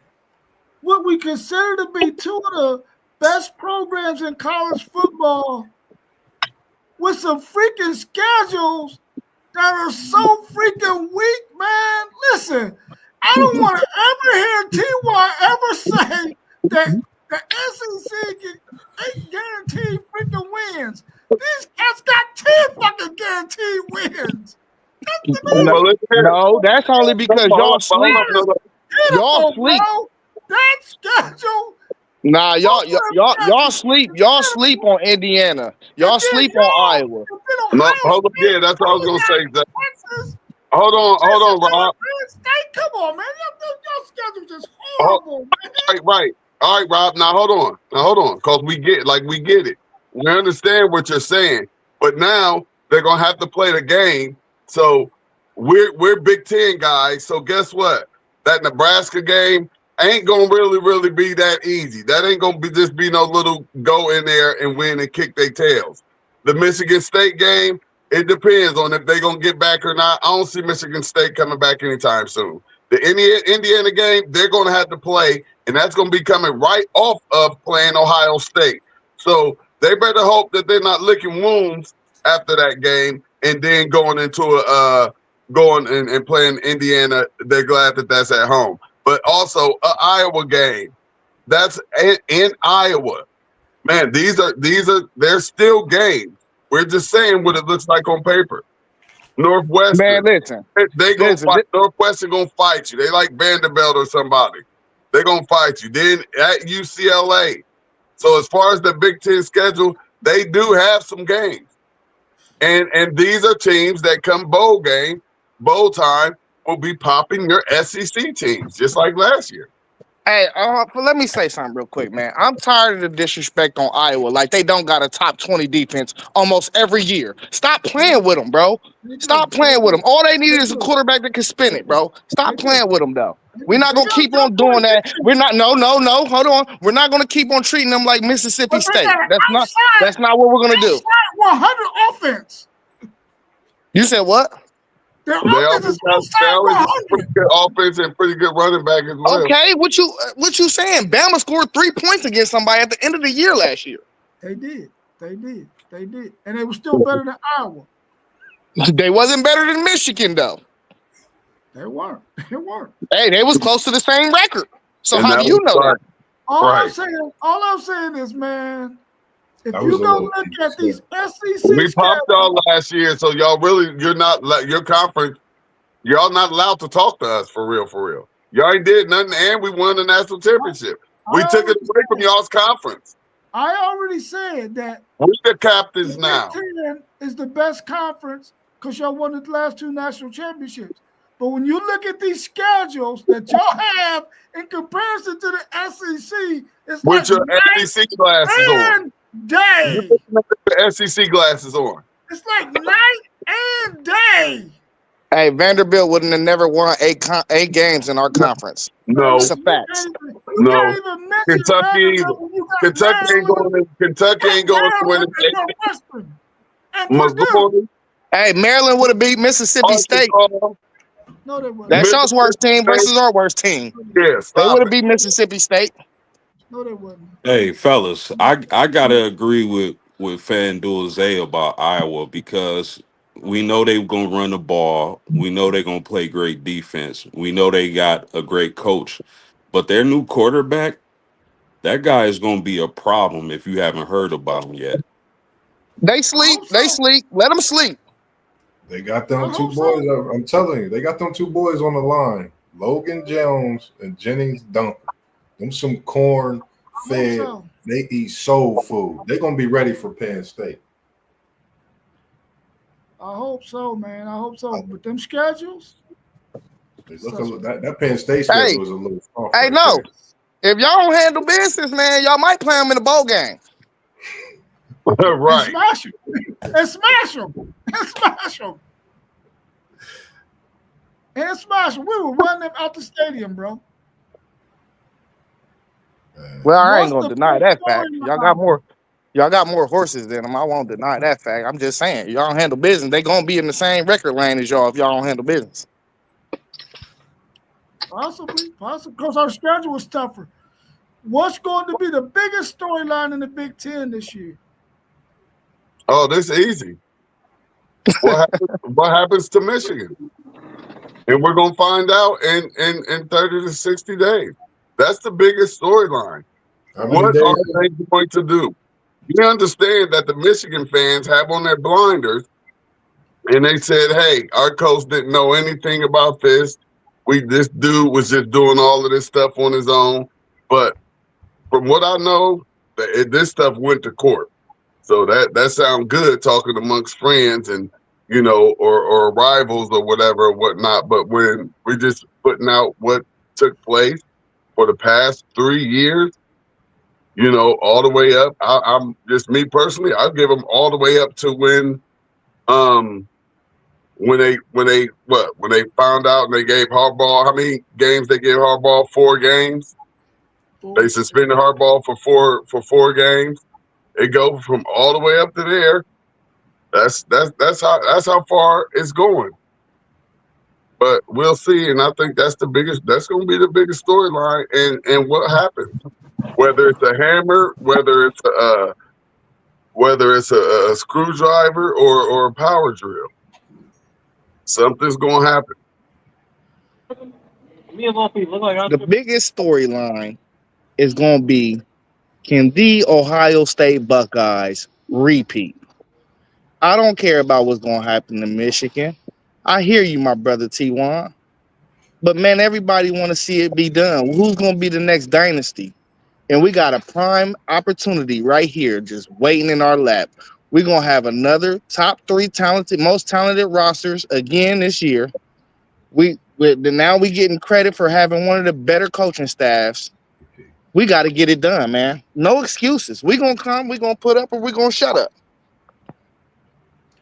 what we consider to be 2 of the best programs in college football with some freaking schedules that are so freaking weak, man. Listen, I don't want to ever hear T.Y. ever say that the SEC ain't guaranteed freaking wins. These cats got 10 fucking guaranteed wins. No, that's only because y'all sleep. pitiful, sleep. bro. That schedule. Nah, y'all sleep on Indiana. Y'all sleep on Iowa. No, hold on. Yeah, that's what I was gonna say. Texas. Hold on, Rob. Come on, man. Your schedule just horrible, man. Right. All right, Rob. Now hold on, because we get it. We understand what you're saying, but now they're gonna have to play the game. So we're Big Ten guys. So guess what? That Nebraska game ain't gonna really be that easy. That ain't gonna just be no little go in there and win and kick their tails. The Michigan State game, it depends on if they're gonna get back or not. I don't see Michigan State coming back anytime soon. The Indiana game, they're gonna have to play, and that's gonna be coming right off of playing Ohio State. So they better hope that they're not licking wounds after that game and then going into going and playing Indiana. They're glad that that's at home. But also an Iowa game. That's in Iowa. Man, they're still games. We're just saying what it looks like on paper. Northwestern. Man, listen. They gonna fight. Northwestern gonna fight you. They like Vanderbilt or somebody. They're gonna fight you. Then at UCLA. So as far as the Big Ten schedule, they do have some games. And these are teams that come bowl time will be popping your SEC teams, just like last year. Hey, let me say something real quick, man. I'm tired of the disrespect on Iowa. Like, they don't got a top 20 defense almost every year. Stop playing with them, bro. Stop playing with them. All they need is a quarterback that can spin it, bro. Stop playing with them, though. We're not going to keep on doing that. We're not, no, hold on. We're not going to keep on treating them like Mississippi State. That's not what we're going to do. 100 offense. You said what? They always have pretty good offense and pretty good running back as well. Okay, what you saying? Bama scored 3 points against somebody at the end of the year last year. They did. And they were still better than Iowa. They wasn't better than Michigan, though. They weren't. Hey, they was close to the same record. So and how do you know that? All I'm saying is, man, if you go look at these SEC, we popped y'all last year, so you're not your conference. Y'all not allowed to talk to us for real. Y'all ain't did nothing, and we won the national championship. We took it away from y'all's conference. I already said that we're the captains now. Big Ten is the best conference because y'all won the last 2 national championships. But when you look at these schedules that y'all have in comparison to the SEC, it's with your SEC glasses on. Day. The SEC glasses on. It's like night and day. Hey, Vanderbilt wouldn't have never won 8 games in our conference. No, it's a fact. No, Kentucky ain't going to win it. Hey, Maryland would have beat Mississippi State. No, they wouldn't. That's y'all's worst team versus our worst team. Yes, they would have beat Mississippi State. No, they wouldn't. Hey, fellas, I gotta agree with FanDuel Zay about Iowa because we know they're gonna run the ball. We know they're gonna play great defense. We know they got a great coach, but their new quarterback, that guy is gonna be a problem if you haven't heard about him yet. They sleep. Let them sleep. They got them 2 boys. I'm telling you, they got them 2 boys on the line: Logan Jones and Jennings Duncan. Them some corn fed. They eat soul food. They're gonna be ready for Penn State. I hope so, man. I hope so. But them schedules. That Penn State schedule is a little soft. Hey, no. If y'all don't handle business, man, y'all might play them in a bowl game. Right. And smash them. We were running them out the stadium, bro. Well, I ain't gonna deny that fact. Y'all got more horses than them. I won't deny that fact. I'm just saying, y'all don't handle business. They gonna be in the same record lane as y'all if y'all don't handle business. Possibly, because our schedule is tougher. What's going to be the biggest storyline in the Big Ten this year? Oh, this is easy. What happens to Michigan? And we're gonna find out in 30 to 60 days. That's the biggest storyline. What are they going to do? You understand that the Michigan fans have on their blinders and they said, hey, our coach didn't know anything about this. this dude was just doing all of this stuff on his own. But from what I know, this stuff went to court. So that sounds good talking amongst friends and, you know, or rivals or whatever or whatnot. But when we're just putting out what took place for the past 3 years, you know, all the way up, I'm just me personally, I'll give them all the way up to when they found out and they gave Harbaugh, how many games they gave Harbaugh? 4 games. They suspended Harbaugh for 4 games. It go from all the way up to there. That's how far it's going. But we'll see, and I think that's going to be the biggest storyline. And what happens, whether it's a hammer, whether it's a screwdriver or a power drill, something's going to happen. The biggest storyline is going to be, can the Ohio State Buckeyes repeat? I don't care about what's going to happen in Michigan. I hear you, my brother T1. But, man, everybody want to see it be done. Who's going to be the next dynasty? And we got a prime opportunity right here just waiting in our lap. We're going to have another top 3 most talented rosters again this year. Now we getting credit for having one of the better coaching staffs. We got to get it done, man. No excuses. We're going to come, we're going to put up, or we're going to shut up.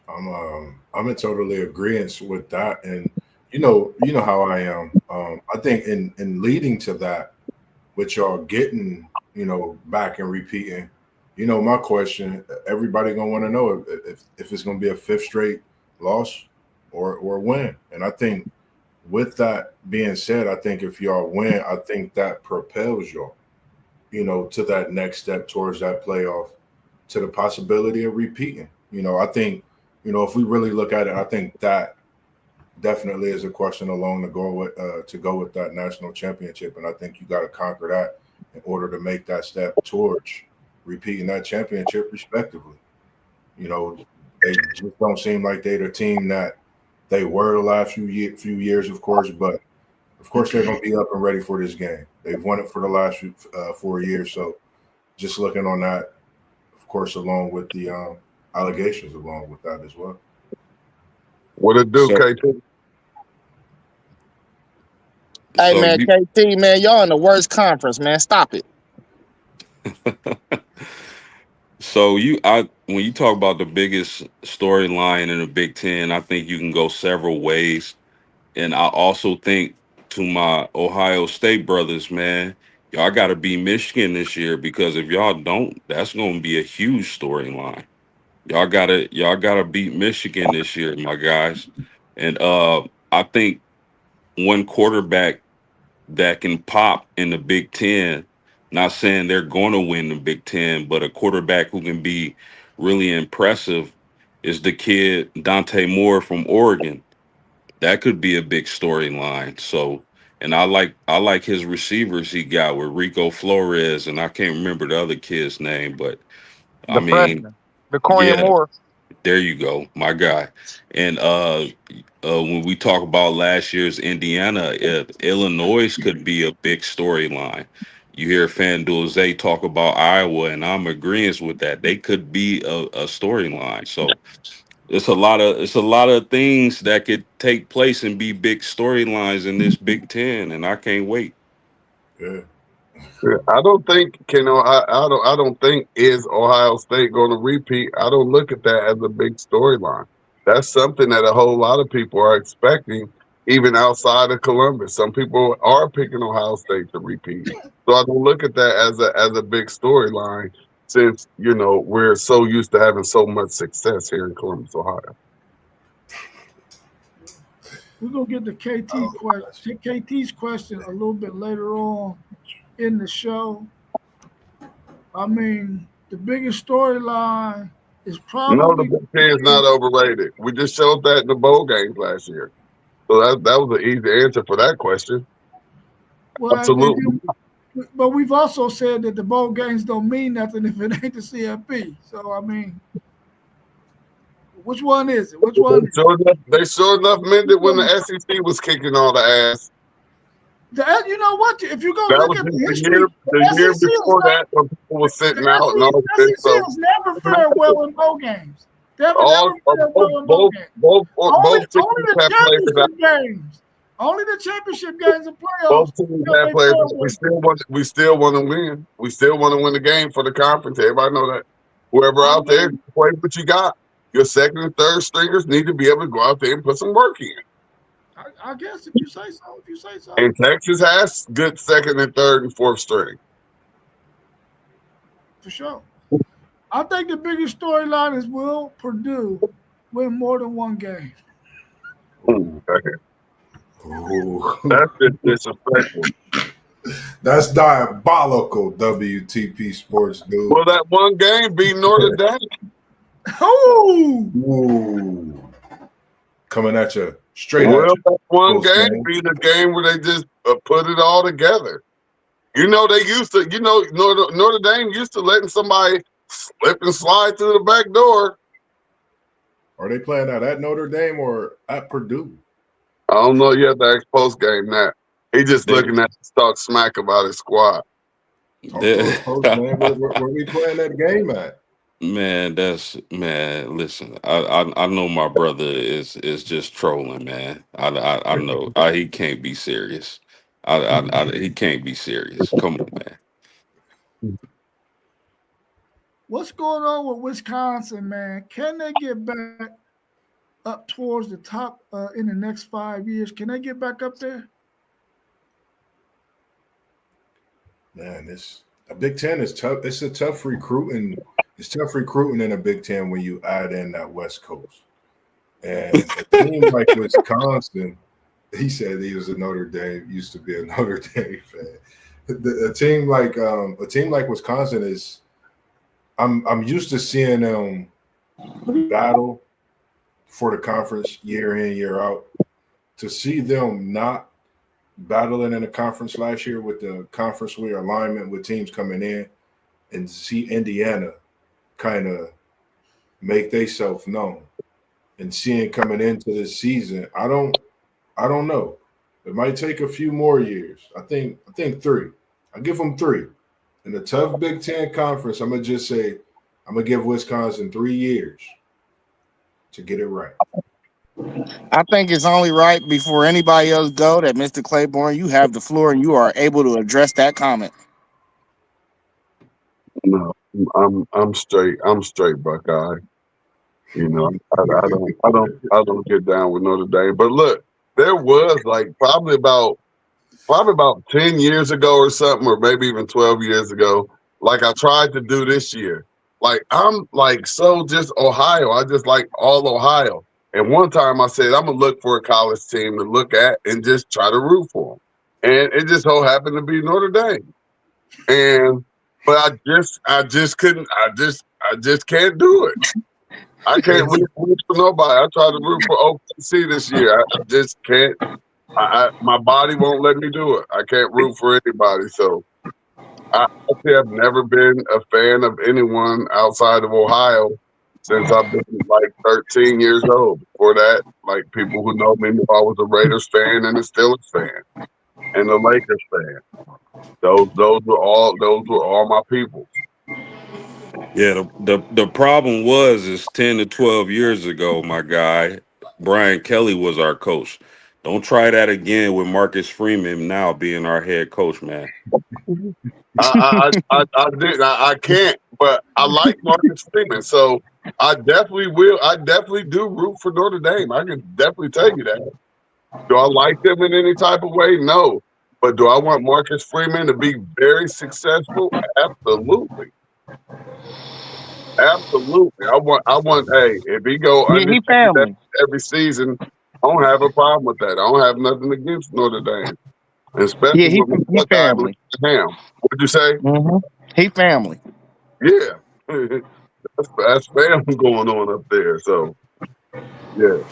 I'm in totally agreement with that. And you know how I am. I think in leading to that, what y'all getting, you know, back and repeating, you know, my question, everybody gonna want to know if it's gonna be a 5th straight loss or win. And I think with that being said, I think if y'all win, I think that propels y'all, you know, to that next step towards that playoff, to the possibility of repeating. You know, I think, you know, if we really look at it, I think that definitely is a question alone to go with that national championship. And I think you got to conquer that in order to make that step towards repeating that championship respectively. You know, they just don't seem like they're the team that they were the last few years, of course, but of course they're going to be up and ready for this game. They've won it for the last 4 years. So just looking on that, of course, along with the allegations along with that as well. What it do, KT? Hey, man, KT, man, y'all in the worst conference, man. Stop it. So when you talk about the biggest storyline in the Big Ten, I think you can go several ways. And I also think, to my Ohio State brothers, man, y'all got to beat Michigan this year, because if y'all don't, that's going to be a huge storyline. Y'all gotta beat Michigan this year, my guys. And I think one quarterback that can pop in the Big Ten, not saying they're going to win the Big Ten, but a quarterback who can be really impressive is the kid Dante Moore from Oregon. That could be a big storyline. So, and I like his receivers he got with Rico Flores, and I can't remember the other kid's name, but I mean, freshman, Vicorian Moore. There you go, my guy. And when we talk about last year's Indiana, Illinois could be a big storyline. You hear FanDuel Zay talk about Iowa, and I'm agreeing with that. They could be a storyline. So it's a lot of things that could take place and be big storylines in this Big Ten, and I can't wait. Yeah. I don't think, I don't think is Ohio State going to repeat. I don't look at that as a big storyline. That's something that a whole lot of people are expecting, even outside of Columbus. Some people are picking Ohio State to repeat. So I don't look at that as a big storyline, since, you know, we're so used to having so much success here in Columbus, Ohio. We're gonna get to KT's question a little bit later on in the show. I mean, the biggest storyline is probably No, the Big Ten is not overrated. We just showed that in the bowl games last year. So that was an easy answer for that question. Well, absolutely. But we've also said that the bowl games don't mean nothing if it ain't the CFP. So I mean, which one is it? Which one? They sure enough meant it when the SEC was kicking all the ass. You know what? If you go That look was at the just history, the year SEC is before not, that when people were sitting out and the all this. SEC So has never fared well in bowl games. They have all never fared well in bowl games. Only both teams the have players out. championship games. Only the championship games and playoffs. Both teams have have they players. fared We well. still want. We still want to win. We still want to win the game for the conference. Everybody know that. Whoever out there, play what you got. Your second and third stringers need to be able to go out there and put some work in. I guess if you say so. And Texas has good second and third and fourth string. For sure. I think the biggest storyline is will Purdue win more than one game? Ooh, Ooh. that's just disrespectful. That's diabolical, WTP Sports, dude. Well, that one game beat Notre Dame. Oh, Ooh. Coming at you straight at Well, you. that one Close game game. beat a game where they just put it all together. You know, they used to, Notre Dame used to letting somebody slip and slide through the back door. Are they playing out at Notre Dame or at Purdue? I don't know. You have to ask post game that. He just looking at talk smack about his squad. Talk to us, Coach, man. Where we playing that game at? Man, listen, I know my brother is just trolling, man. I know he can't be serious. He can't be serious. Come on, man. what's going on with Wisconsin, man? Can they get back up towards the top in the next 5 years? Can they get back up there? Man, a Big Ten is tough. It's a tough recruiting. It's tough recruiting in a Big Ten when you add in that West Coast. And a team like Wisconsin, he said he was a Notre Dame, used to be a Notre Dame fan. A team like Wisconsin is. I'm used to seeing them battle for the conference year in, year out. To see them not battling in the conference last year with the conference realignment with teams coming in, and see Indiana kind of make themselves known, and seeing coming into this season, I don't know. It might take a few more years. I think 3. I give them 3. In the tough Big Ten conference, I'm gonna just say I'm gonna give Wisconsin 3 years to get it right. I think it's only right before anybody else go that Mr. Claiborne, you have the floor and you are able to address that comment. No, I'm straight. I'm straight, Buckeye. You know, I don't get down with Notre Dame. But look, there was like probably about 10 years ago or something, or maybe even 12 years ago. Like I tried to do this year. Like I'm like so just Ohio. I just like all Ohio. And one time I said I'm gonna look for a college team to look at and just try to root for them. And it just so happened to be Notre Dame. But I just couldn't. I just can't do it. I can't root for nobody. I tried to root for OKC this year. I just can't. My body won't let me do it. I can't root for anybody. So I actually have never been a fan of anyone outside of Ohio since I've been like 13 years old. Before that, like people who know me knew I was a Raiders fan and a Steelers fan and a Lakers fan. Those were all my people. Yeah, the problem is 10 to 12 years ago, my guy, Brian Kelly was our coach. Don't try that again with Marcus Freeman now being our head coach, man. I can't, but I like Marcus Freeman, so I definitely will. I definitely do root for Notre Dame. I can definitely tell you that. Do I like them in any type of way? No. But do I want Marcus Freeman to be very successful? Absolutely. Absolutely. I want. Hey, if he go He family. every season, I don't have a problem with that. I don't have nothing against Notre Dame, especially He with family. him. What'd you say? Mm-hmm. He family. Yeah, that's family going on up there. So, yeah.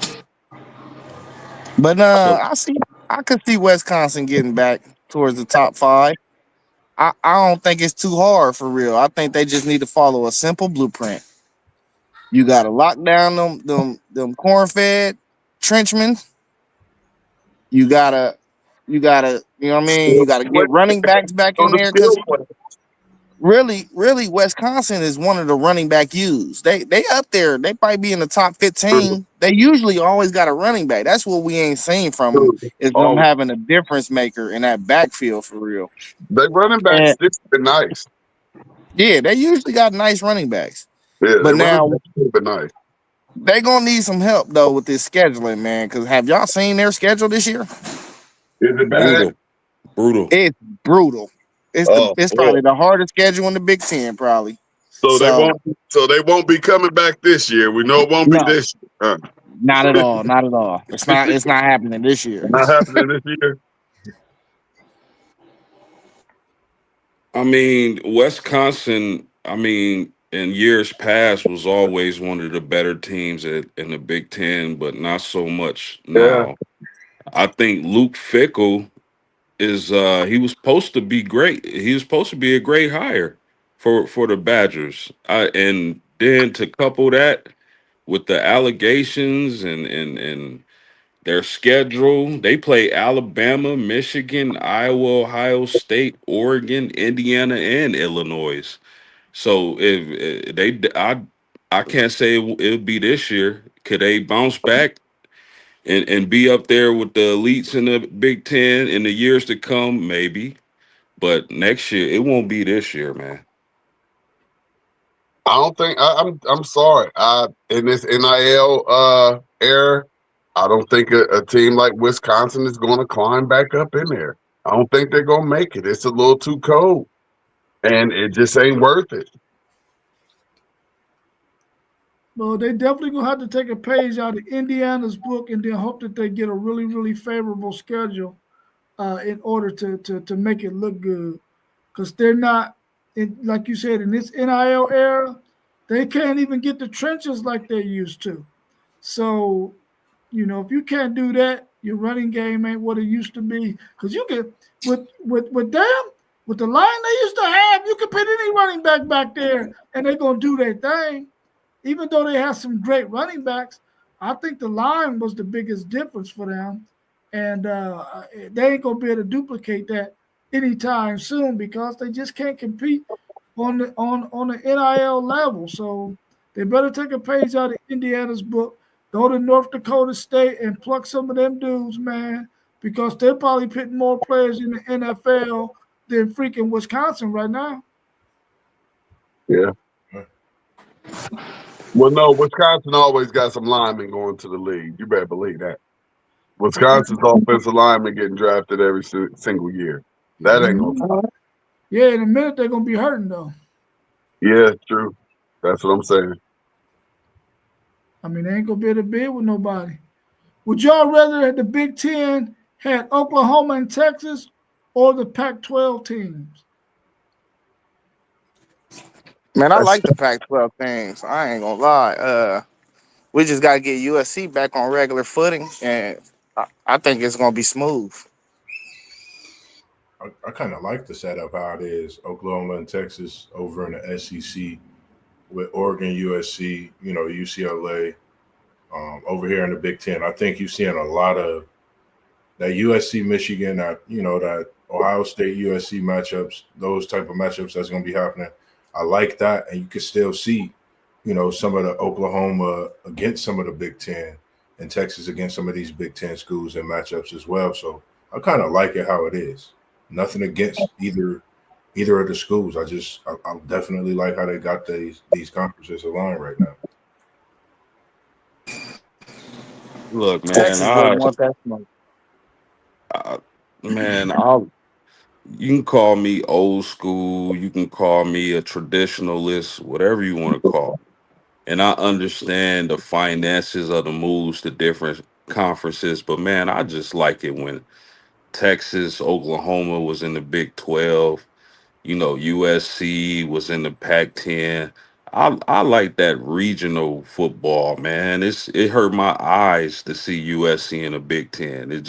But I could see Wisconsin getting back towards the top 5. I don't think it's too hard for real. I think they just need to follow a simple blueprint. You gotta lock down them corn-fed trenchmen. You gotta You know what I mean? You got to get running backs back in there because really, Wisconsin is one of the running back U's. They up there. They might be in the top 15. They usually always got a running back. That's what we ain't seen from them, is them having a difference maker in that backfield for real. They running backs been nice. Yeah, they usually got nice running backs. Yeah, but now been nice. They gonna need some help though with this scheduling, man. Because have y'all seen their schedule this year? Is it bad? Brutal. It's brutal. It's probably the hardest schedule in the Big Ten, probably. So they won't be coming back this year. We know it won't be this year. Huh? Not at all. Not at all. It's not happening this year. Not happening this year. I mean, Wisconsin, in years past was always one of the better teams in the Big Ten, but not so much now. Yeah. I think Luke Fickell is he was supposed to be great. He was supposed to be a great hire for the Badgers. And then to couple that with the allegations and their schedule, they play Alabama, Michigan, Iowa, Ohio State, Oregon, Indiana, and Illinois. So if I can't say it'll be this year. Could they bounce back and be up there with the elites in the Big Ten in the years to come? Maybe, but next year it won't be this year, man. I don't think I'm sorry. In this NIL era, I don't think a team like Wisconsin is going to climb back up in there. I don't think they're going to make it. It's a little too cold, and it just ain't worth it. Well, they definitely gonna have to take a page out of Indiana's book and then hope that they get a really, really favorable schedule in order to make it look good. Because they're not, like you said, in this NIL era, they can't even get the trenches like they used to. So, if you can't do that, your running game ain't what it used to be. Because you can, with them, with the line they used to have, you can put any running back there and they're gonna do their thing. Even though they have some great running backs, I think the line was the biggest difference for them, and they ain't gonna be able to duplicate that anytime soon because they just can't compete on the NIL level. So they better take a page out of Indiana's book, go to North Dakota State and pluck some of them dudes, man, because they're probably putting more players in the NFL than freaking Wisconsin right now. Yeah. Well, no, Wisconsin always got some linemen going to the league. You better believe that. Wisconsin's offensive linemen getting drafted every single year. That ain't gonna stop. Yeah, in a minute they're gonna be hurting though. Yeah, true. That's what I'm saying. I mean, they ain't gonna be able to bid with nobody. Would y'all rather the Big Ten had Oklahoma and Texas or the Pac-12 teams? Man, I like the Pac-12 teams. I ain't gonna lie. We just gotta get USC back on regular footing, and I think it's gonna be smooth. I kind of like the setup how it is. Oklahoma and Texas over in the SEC with Oregon, USC, UCLA over here in the Big Ten. I think you're seeing a lot of that USC, Michigan, that Ohio State, USC matchups, those type of matchups that's going to be happening. I like that, and you can still see, some of the Oklahoma against some of the Big Ten and Texas against some of these Big Ten schools and matchups as well. So I kind of like it how it is. Nothing against either of the schools. I definitely like how they got these conferences aligned right now. Look, man, Texas doesn't want that smoke. You can call me old school, you can call me a traditionalist, whatever you want to call. And I understand the finances of the moves to different conferences, but man, I just like it when Texas, Oklahoma was in the Big 12, USC was in the Pac-10. I like that regional football, man. It hurt my eyes to see USC in the Big 10. It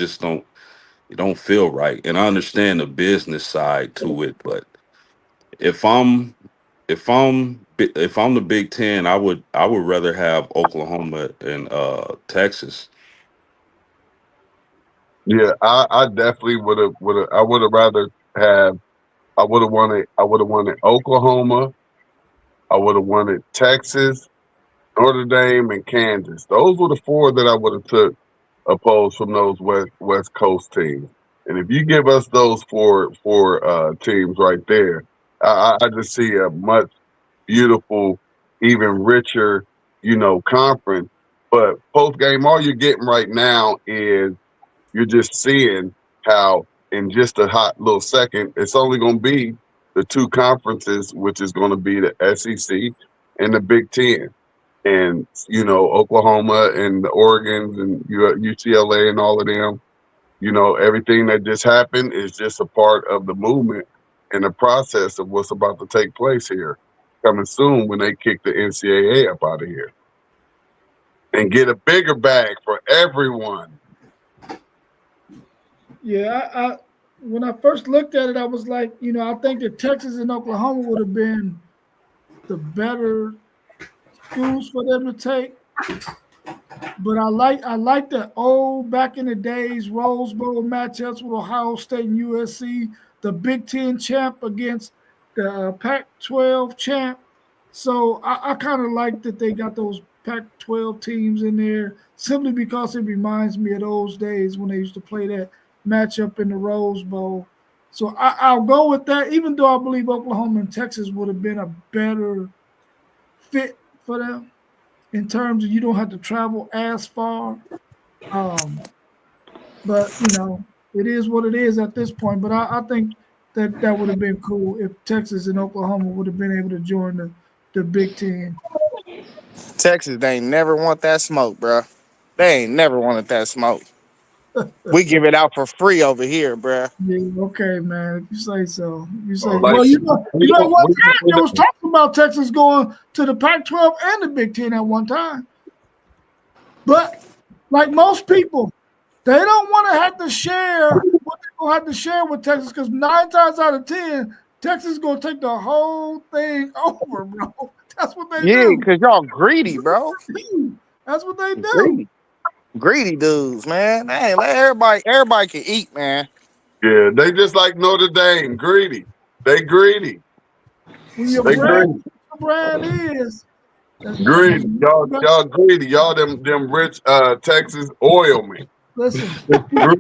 don't feel right. And I understand the business side to it, but if I'm the Big 10, I would rather have Oklahoma and Texas. Yeah, I definitely would have I would have rather have I would have wanted Oklahoma, I would have wanted Texas, Notre Dame, and Kansas. Those were the four that I would have took opposed from those West Coast teams. And if you give us those four teams right there, I just see a much beautiful, even richer, conference. But post game, all you're getting right now is you're just seeing how in just a hot little second, it's only going to be the two conferences, which is going to be the SEC and the Big Ten. And, Oklahoma and the Oregons and UCLA and all of them, everything that just happened is just a part of the movement and the process of what's about to take place here coming soon when they kick the NCAA up out of here and get a bigger bag for everyone. Yeah, I when I first looked at it, I was like, I think that Texas and Oklahoma would have been the better schools for them to take. But I like the old back in the days Rose Bowl matchups with Ohio State and USC, the Big Ten champ against the Pac-12 champ. So I kind of like that they got those Pac-12 teams in there simply because it reminds me of those days when they used to play that matchup in the Rose Bowl. So I'll go with that, even though I believe Oklahoma and Texas would have been a better fit for them in terms of you don't have to travel as far. But, it is what it is at this point. But I think that would have been cool if Texas and Oklahoma would have been able to join the Big Ten. Texas, they ain't never want that smoke, bro. They ain't never wanted that smoke. We give it out for free over here, bro. Yeah, okay, man. If you say so. You say Like, well, one time there was talking about Texas going to the Pac-12 and the Big Ten at one time. But like most people, they don't want to have to share what they're gonna have to share with Texas because 9 times out of 10, Texas is gonna take the whole thing over, bro. That's what they do. Yeah, because y'all greedy, bro. That's what they do. Greedy dudes, man. They ain't let everybody can eat, man. Yeah, they just like Notre Dame, greedy. They greedy. When your brand is greedy. Y'all greedy. Y'all them rich Texas oil men. Listen,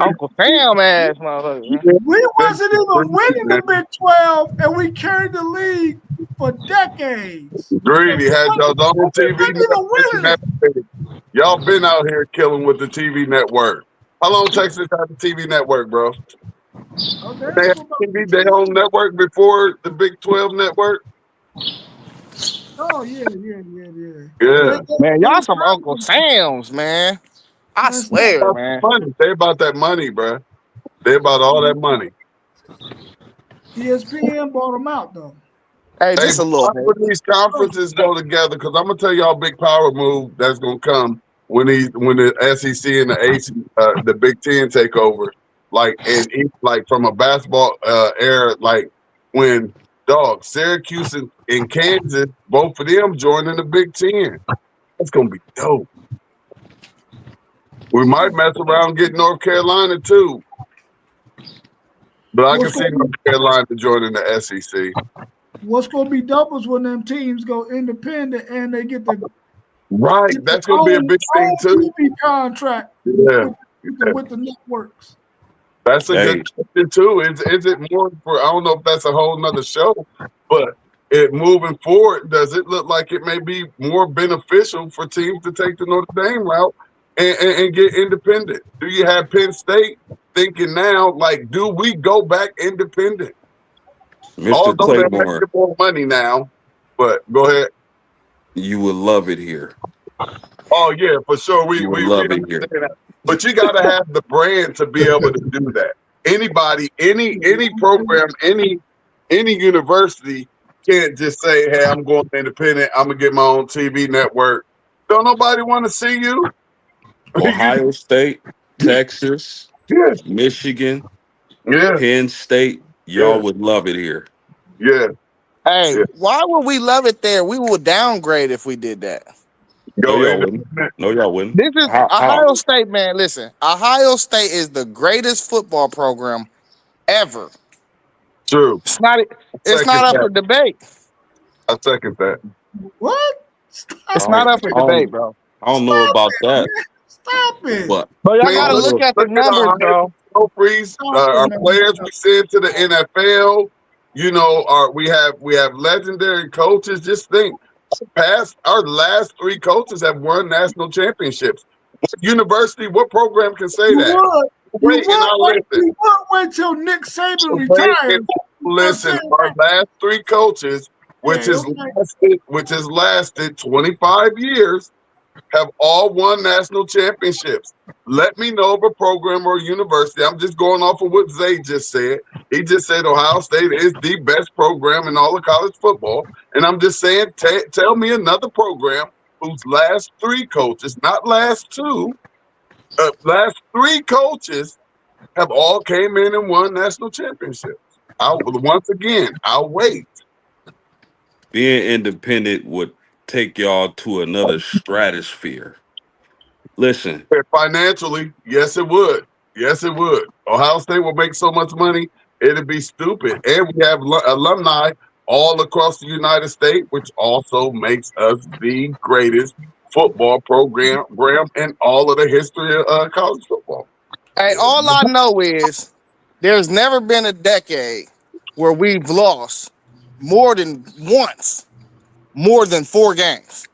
Uncle Sam ass motherfucker. we wasn't even winning the Big 12, and we carried the league for decades. Greedy had y'all on TV. Y'all been out here killing with the TV network. How long Texas had the TV network, bro? Okay. They had TV, their own network before the Big 12 network. Oh yeah. Yeah, man, y'all some Uncle Sam's, man. I swear, man. They about that money, bro. They about all that money. ESPN bought them out, though. Hey, just a little bit. When these conferences go together, because I'm gonna tell y'all a big power move that's gonna come when the SEC and the Big Ten take over. Like from a basketball era, like when Syracuse and Kansas, both of them joining the Big Ten. That's gonna be dope. We might mess around and get North Carolina too. But I can see North Carolina joining the SEC. What's going to be dope is when them teams go independent and they get the that's going to be a big thing too. TV contract with the networks. That's a good question too. Is it more for? I don't know if that's a whole nother show, but moving forward, does it look like it may be more beneficial for teams to take the Notre Dame route and get independent? Do you have Penn State thinking now, like, do we go back independent? Mr. Claiborne, more money now, but go ahead. You would love it here. Oh yeah, for sure. We love it here. That. But you got to have the brand to be able to do that. Anybody, any program, any university can't just say, "Hey, I'm going independent. I'm gonna get my own TV network." Don't nobody want to see you. Ohio State, Texas, Michigan, Penn State. Y'all would love it here. Yeah. Hey, why would we love it there? We would downgrade if we did that. No, Go y'all ahead. wouldn't. No, y'all wouldn't. This is How? Ohio State, man. Listen, Ohio State is the greatest football program ever. True. It's not. It's Second not up for that. debate. I second that. What? Stop It's I not don't, up for I don't, debate, bro. I don't know Stop about it, man. that, Stop it. but But y'all Man, gotta don't look know. at the look at numbers, our bro. trophies, Stop our it, man. players we send to the NFL. You know, we have legendary coaches. Just think, our last 3 coaches have won national championships. What university, what program can say You that? would. Wait and I'll listen. You would wait till Nick Saban So wait retires. and listen. That's it. Our last 3 coaches, which Yeah, has lasted 25 years, have all won national championships. Let me know of a program or a university. I'm just going off of what Zay just said. He just said Ohio State is the best program in all of college football. And I'm just saying, tell me another program whose last 3 coaches, not last 2, last 3 coaches have all came in and won national championships. Once again, I'll wait. Being independent would take y'all to another stratosphere. Listen, Financially, yes, it would. Yes, it would. Ohio State will make so much money, it'd be stupid. And we have alumni all across the United States, which also makes us the greatest football program in all of the history of college football. Hey, all I know is there's never been a decade where we've lost more than once, more than 4 games.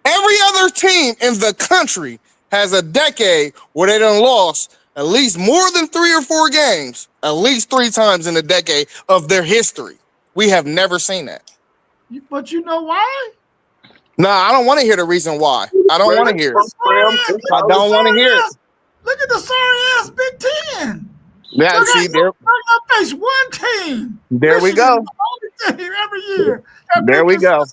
Every other team in the country has a decade where they done lost at least more than 3 or 4 games, at least 3 times in a decade of their history. We have never seen that. But you know why? Nah, I don't want to hear the reason why. I don't want to hear it. I don't want to hear it. Look at the sorry ass Big Ten. Yeah, see, there face one team. we Michigan, go. The only team every year. There we go.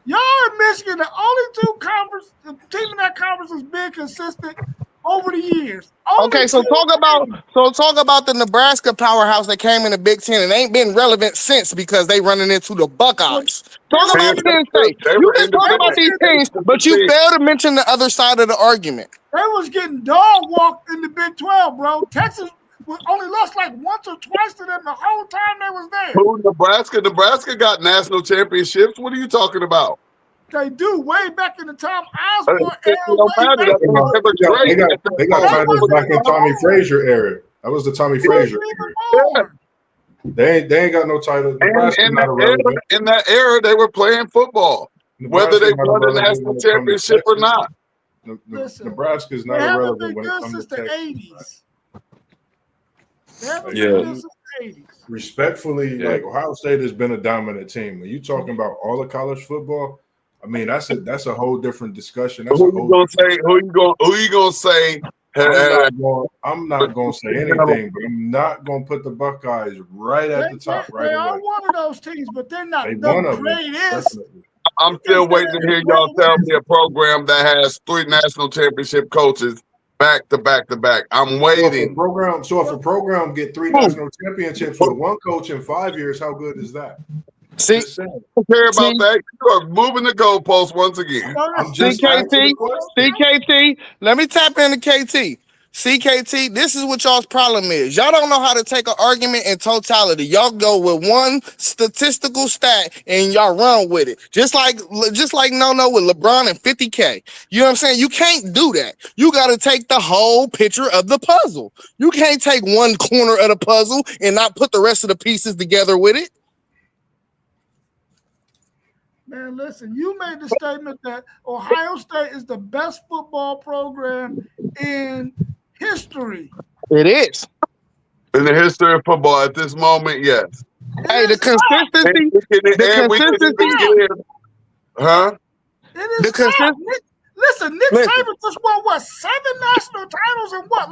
Y'all in Michigan, the only 2 conference, the team in that conference has been consistent over the years. Okay, so talk about the Nebraska powerhouse that came in the Big Ten and ain't been relevant since because they running into the Buckeyes. Talk about Penn State. You can talk about these teams, but you fail to mention the other side of the argument. They was getting dog walked in the Big 12, bro. Texas only lost like once or twice to them the whole time they was there. Who, Nebraska? Nebraska got national championships. What are you talking about? They do way back in the time Osborne. They got titles back in Tommy Frazier era. That was the Tommy Frazier era. They ain't got no title. In that era, they were playing football, whether they won the national championship or not. Nebraska is not irrelevant when it comes to Texas. 80s. Yeah. Respectfully, like Ohio State has been a dominant team. When you talking about all of college football, I mean that's a whole different discussion. That's Who you gonna say? I'm not gonna say anything, but I'm not gonna put the Buckeyes right at the top right They away. are one of those teams, but they're not They the one of them, greatest. definitely. I'm still waiting to hear y'all tell me a program that has 3 national championship coaches back to back to back. I'm waiting. So if a program get 3 national championships with 1 coach in 5 years, how good is that? See, I don't care about that. You are moving the goalposts once again. CKT, let me tap into KT. CKT, this is what y'all's problem is. Y'all don't know how to take an argument in totality. Y'all go with one statistical stat and y'all run with it. Just like No with LeBron and 50K. You know what I'm saying? You can't do that. You got to take the whole picture of the puzzle. You can't take one corner of the puzzle and not put the rest of the pieces together with it. Man, listen, you made the statement that Ohio State is the best football program in history. It is. In the history of football at this moment, yes. Hey, the consistency. Listen, Nick Saban just won 7 national titles and what?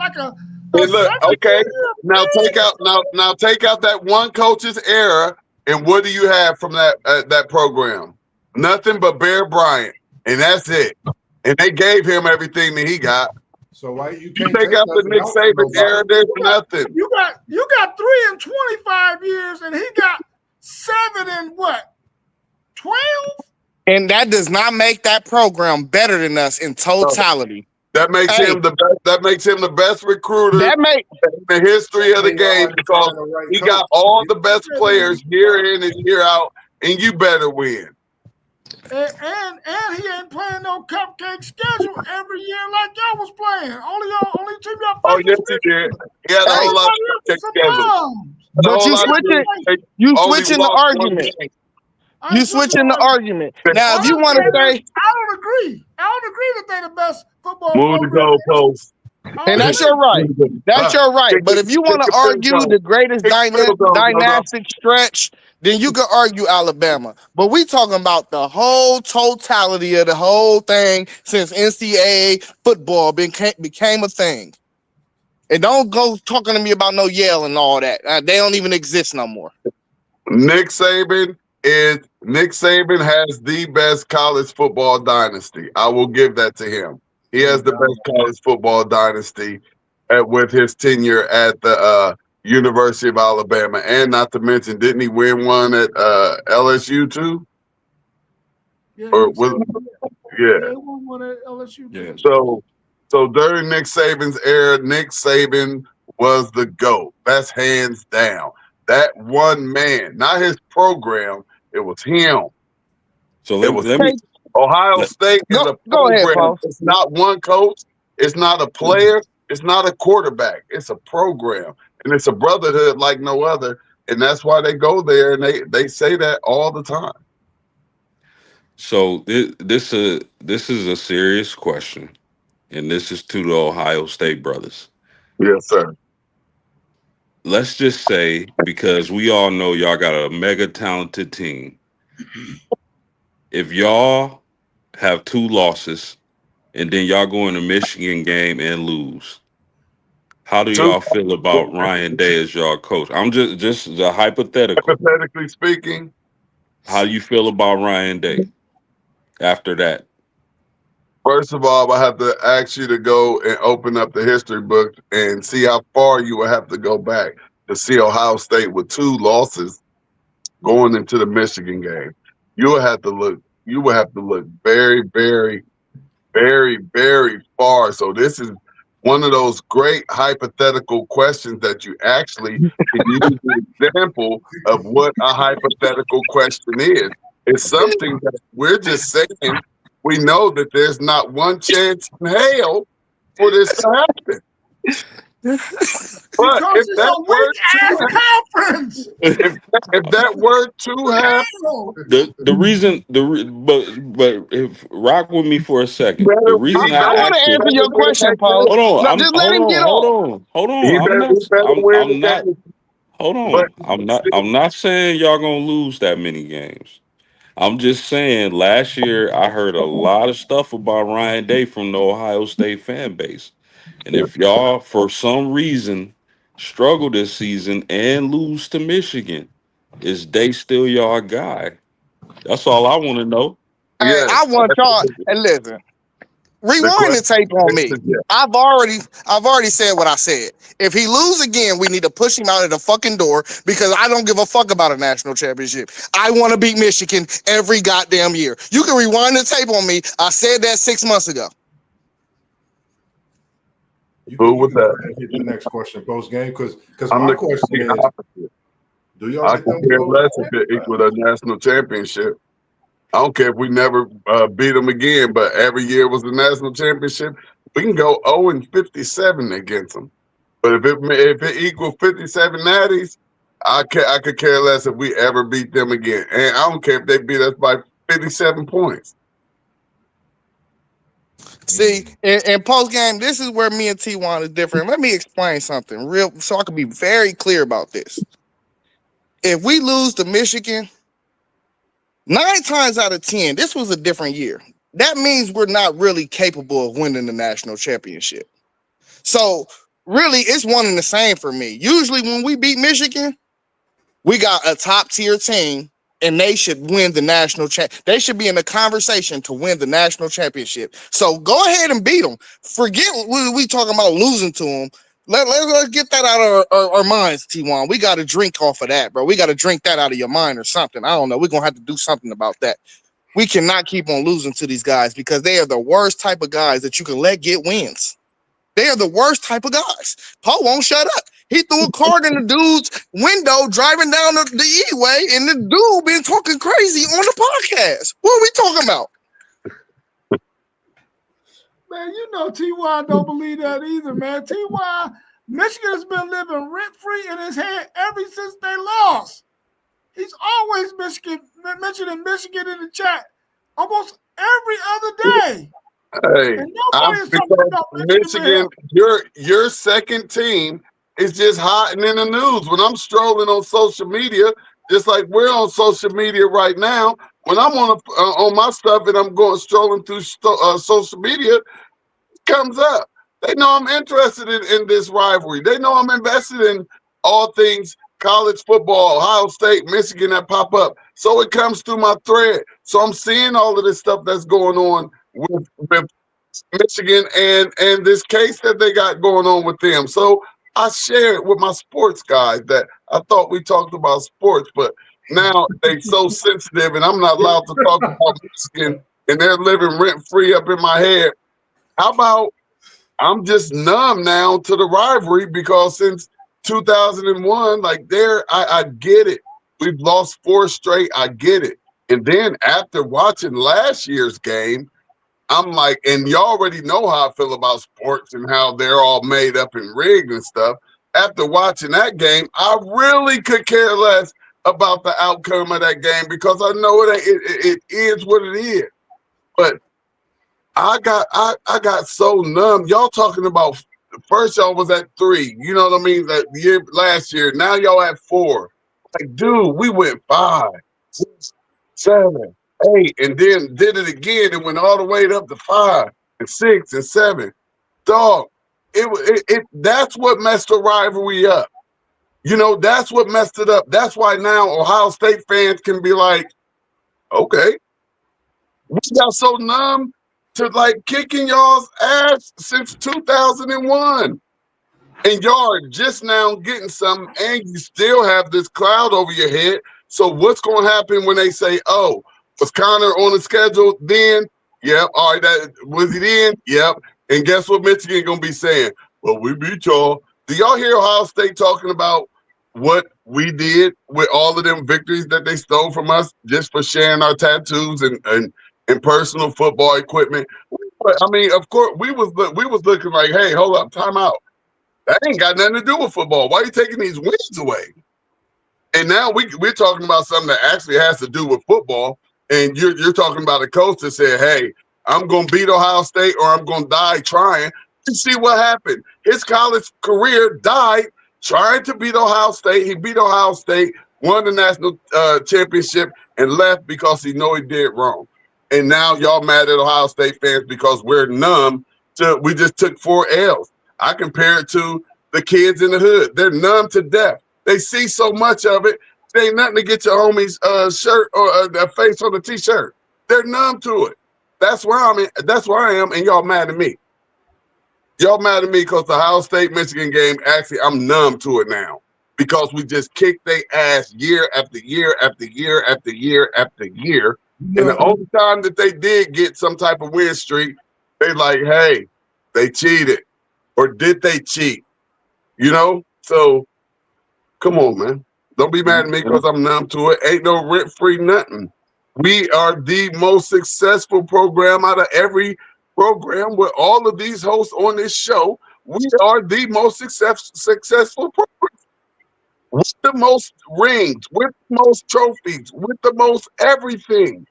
Okay. Now take out that one coach's era, and what do you have from that program? Nothing but Bear Bryant, and that's it. And they gave him everything that he got. So why you can't take out the Nick Saban era? There's nothing. You got 3 in 25 years, and he got 7 in what? 12? And that does not make that program better than us in totality. That makes him the best. That makes him the best recruiter That make in the history of the game because he got all the best players year in and year out, and you better win. And he ain't playing no cupcake schedule every year like y'all was playing. Only team y'all Oh, played yes, was he did. He had a whole lot of cupcake schedule. but you switching the argument. You switching the argument. Now, if you want to say, I don't agree. I don't agree that they're the best football Move the program. goalposts. and that's your right. That's your right. But if you want to argue the greatest dynastic stretch, then you can argue Alabama. But we talking about the whole totality of the whole thing since NCAA football became a thing. And don't go talking to me about no Yale and all that. They don't even exist no more. Nick Saban has the best college football dynasty. I will give that to him. He has the best college football dynasty with his tenure at the University of Alabama. And not to mention, didn't he win one at LSU too? Yeah, Or he won one at LSU. Yeah. So during Nick Saban's era, Nick Saban was the GOAT. That's hands down. That one man, not his program, it was him. So let me Ohio State is a go ahead, program. Paul. It's not one coach. It's not a player. It's not a quarterback. It's a program. And it's a brotherhood like no other. And that's why they go there, and they say that all the time. So this is a serious question, and this is to the Ohio State brothers. Yes, sir. Let's just say, because we all know y'all got a mega talented team. If y'all have 2 losses and then y'all go in the Michigan game and lose, how do y'all feel about Ryan Day as y'all coach? I'm just a hypothetical. Hypothetically speaking, How do you feel about Ryan Day after that? first of all, I have to ask you to go and open up the history book and see how far you would have to go back to see Ohio State with 2 losses going into the Michigan game. You would have to look very, very, very, very far. So this is one of those great hypothetical questions that you actually can use an example of what a hypothetical question is. It's something that we're just saying. We know that there's not one chance in hell for this to happen. But if that were to happen, the reason but if rock with me for a second. The reason I want to answer your question, Paul. Hold on, just let him get on. Hold on. I'm not saying y'all gonna lose that many games. I'm just saying last year I heard a lot of stuff about Ryan Day from the Ohio State fan base. And if y'all for some reason struggle this season and lose to Michigan, is Day still y'all guy? That's all I want to know. Hey, I want y'all. And listen, rewind the tape on me. I've already said what I said. If he lose again, we need to push him out of the fucking door because I don't give a fuck about a national championship. I want to beat Michigan every goddamn year. You can rewind the tape on me. I said that 6 months ago. Who was that? Hit the next question post game because my question is, do y'all? I can care less if it equaled a national championship. I don't care if we never beat them again, but every year was the national championship. We can go 0-57 against them. But if it equals 57 natties, I could care less if we ever beat them again. And I don't care if they beat us by 57 points. See, in post game, this is where me and T1 is different. Let me explain something real so I can be very clear about this. If we lose to Michigan, 9 times out of 10, this was a different year. That means we're not really capable of winning the national championship. So really, it's one and the same for me. Usually when we beat Michigan, we got a top tier team and they should win the national They should be in the conversation to win the national championship. So go ahead and beat them. Forget we talking about losing to them. Let's get that out of our minds, T1. We got to drink off of that, bro. We got to drink that out of your mind or something. I don't know. We're going to have to do something about that. we cannot keep on losing to these guys because they are the worst type of guys that you can let get wins. They are the worst type of guys. Poe won't shut up. He threw a card in the dude's window driving down the E-way, and the dude been talking crazy on the podcast. What are we talking about? Man, you know T.Y. don't believe that either, man. T.Y., Michigan has been living rent-free in his head ever since they lost. He's always mentioning Michigan in the chat almost every other day. Hey, And nobody is talking about Michigan, your second team is just hot and in the news. When I'm strolling on social media, just like we're on social media right now, when I'm on my stuff and I'm going strolling through social media, it comes up. They know I'm interested in this rivalry. They know I'm invested in all things college football, Ohio State, Michigan that pop up. So it comes through my thread. So I'm seeing all of this stuff that's going on with Michigan and this case that they got going on with them. So I share it with my sports guys that I thought we talked about sports, but now they so sensitive and I'm not allowed to talk about Michigan and they're living rent-free up in my head. How about I'm just numb now to the rivalry because since 2001, like I get it. We've lost 4 straight. I get it. And then after watching last year's game, I'm like, and you already know how I feel about sports and how they're all made up and rigged and stuff. After watching that game, I really could care less about the outcome of that game because I know it is what it is. But I got so numb. Y'all talking about first y'all was at 3, you know what I mean? That year last year. Now y'all at 4. Like, dude, we went 5, 6, 7, 8, and then did it again and went all the way up to 5 and 6 and 7. Dog, it that's what messed the rivalry up. You know, that's what messed it up. That's why now Ohio State fans can be like, okay, we got so numb to like kicking y'all's ass since 2001. And y'all are just now getting something and you still have this cloud over your head. So what's going to happen when they say, oh, was Connor on the schedule then? Yep. All right. That was he then? Yep. And guess what Michigan going to be saying? Well, we beat y'all. Do y'all hear Ohio State talking about what we did with all of them victories that they stole from us just for sharing our tattoos and personal football equipment? I mean, of course, we was looking like, hey, hold up, time out. That ain't got nothing to do with football. Why are you taking these wins away? And now we're talking about something that actually has to do with football. And you're talking about a coach that said, hey, I'm going to beat Ohio State or I'm going to die trying. You see what happened. His college career died trying to beat Ohio State. He beat Ohio State, won the national championship, and left because he know he did wrong. And now y'all mad at Ohio State fans because we're numb to we just took 4 L's. I compare it to the kids in the hood. They're numb to death. They see so much of it. There ain't nothing to get your homie's shirt or their face on the T-shirt. They're numb to it. That's where I'm at. That's where I am, and y'all mad at me. Y'all mad at me because the Ohio State-Michigan game, actually, I'm numb to it now because we just kicked their ass year after year after year after year after year. No. And the only time that they did get some type of win streak, they like, hey, they cheated. Or did they cheat? You know? So, come on, man. Don't be mad at me because I'm numb to it. Ain't no rent-free nothing. We are the most successful program out of every program with all of these hosts on this show. We are the most successful program. With the most rings, with the most trophies, with the most everything.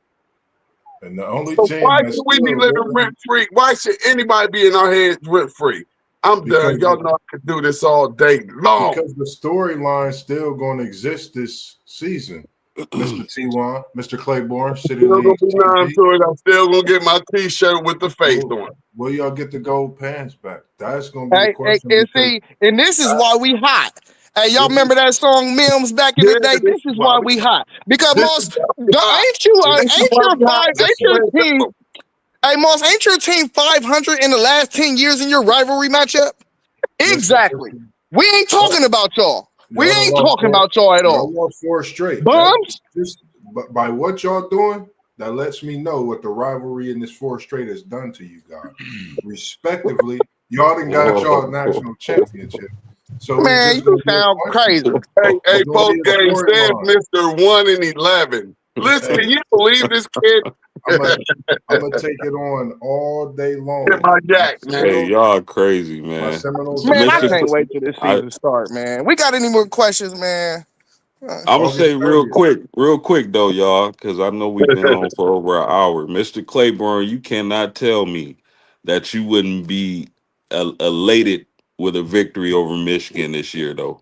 And the only so team why should we be living rent-free? Why should anybody be in our heads rent-free? I'm done. Y'all know I could do this all day long. Because the storyline's still going to exist this season. Mr. T1, Mr. Claiborne, City League. I'm still going to get my T-shirt with the face on. Will y'all get the gold pants back? That's going to be the question. And this is why we hot. Hey, y'all remember that song Mims back in the day? This is why we hot. Because ain't your team 500 in the last 10 years in your rivalry matchup? Exactly. We ain't talking about y'all. We ain't talking about y'all at all. Y'all won 4 straight. Bums? Just by what y'all doing, that lets me know what the rivalry in this fourth straight has done to you guys. Respectively, y'all done got y'all national championship. So it's Man, just you gonna be a sound crazy. Hey, It's gonna post be a game says storyline. Mr. 1-11. Listen, Hey. can you believe this kid? I'm gonna take it on all day long. Hit my jack, man. Hey, y'all crazy, My man. Seminoles. Man, I Mr. can't wait till this season start, man. We got any more questions, man? I'm gonna say August real 30th. quick though, y'all, because I know we've been on for over an hour. Mr. Claiborne, you cannot tell me that you wouldn't be elated with a victory over Michigan this year, though.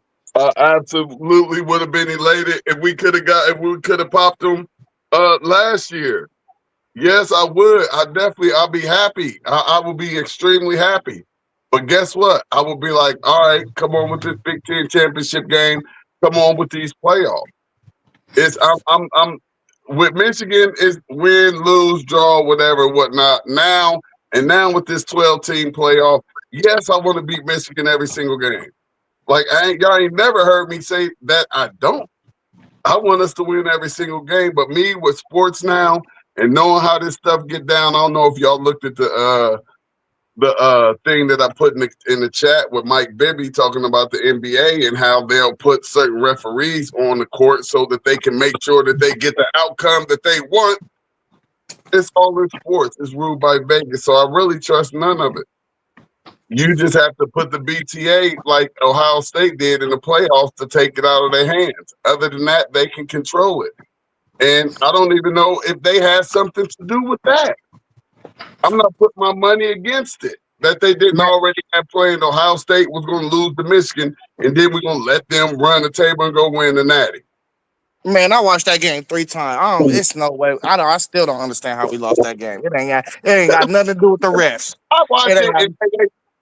Absolutely would have been elated if we could have popped them last year. Yes, I would. I'll be happy. I will be extremely happy. But guess what? I will be like, all right, come on with this Big Ten championship game. Come on with these playoffs. I'm with Michigan is win, lose, draw, whatever, whatnot. Now with this 12-team playoff, yes, I want to beat Michigan every single game. Like y'all ain't never heard me say that I don't. I want us to win every single game. But me with sports now and knowing how this stuff get down, I don't know if y'all looked at the thing that I put in the chat with Mike Bibby talking about the NBA and how they'll put certain referees on the court so that they can make sure that they get the outcome that they want. It's all in sports. It's ruled by Vegas. So I really trust none of it. You just have to put the BTA like Ohio State did in the playoffs to take it out of their hands. Other than that, they can control it. And I don't even know if they had something to do with that. I'm not putting my money against it. That they didn't already have planned Ohio State was going to lose to Michigan, and then we're going to let them run the table and go win the Natty. Man, I watched that game 3 times. It's no way. I still don't understand how we lost that game. It ain't got nothing to do with the refs. I watch it. And,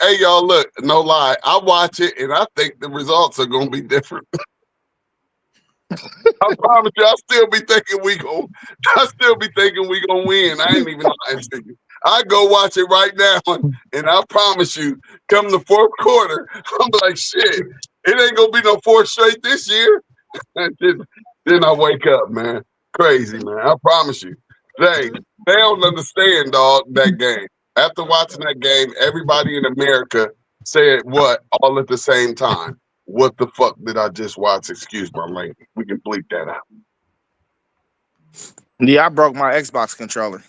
hey, y'all, look, no lie. I watch it, and I think the results are going to be different. I promise you, I still be thinking we gonna win. I ain't even lying to you. I go watch it right now, and I promise you, come the fourth quarter, I'm like, shit, it ain't gonna be no fourth straight this year. And then I wake up, man. Crazy, man. I promise you. They don't understand, dog, that game. After watching that game, everybody in America said what all at the same time. What the fuck did I just watch? Excuse my language. We can bleep that out. Yeah, I broke my Xbox controller.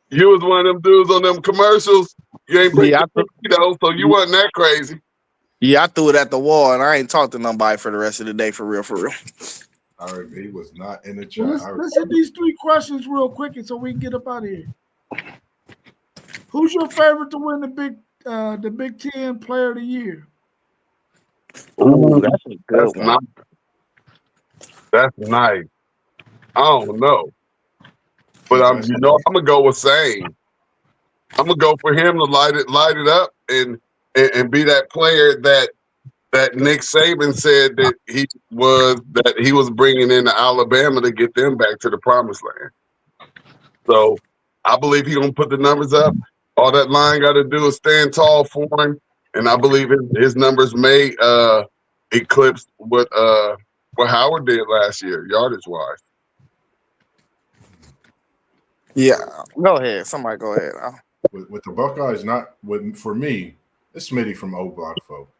You was one of them dudes on them commercials. You ain't break so you wasn't that crazy. Yeah, I threw it at the wall, and I ain't talked to nobody for the rest of the day, for real. RB was not in the chat. Well, let's hit these 3 questions real quick, and so we can get up out of here. Who's your favorite to win the Big Ten Player of the Year? Ooh, that's a good one. Nice. That's nice. I don't know, but I'm gonna go with Sane. I'm gonna go for him to light it up and be that player that Nick Saban said that he was bringing into Alabama to get them back to the promised land. So I believe he's gonna put the numbers up. All that line got to do is stand tall for him, and I believe his numbers may eclipse what Howard did last year, yardage wise. Yeah, go ahead. Somebody go ahead. With the Buckeyes, for me, it's Smitty from O Block folk.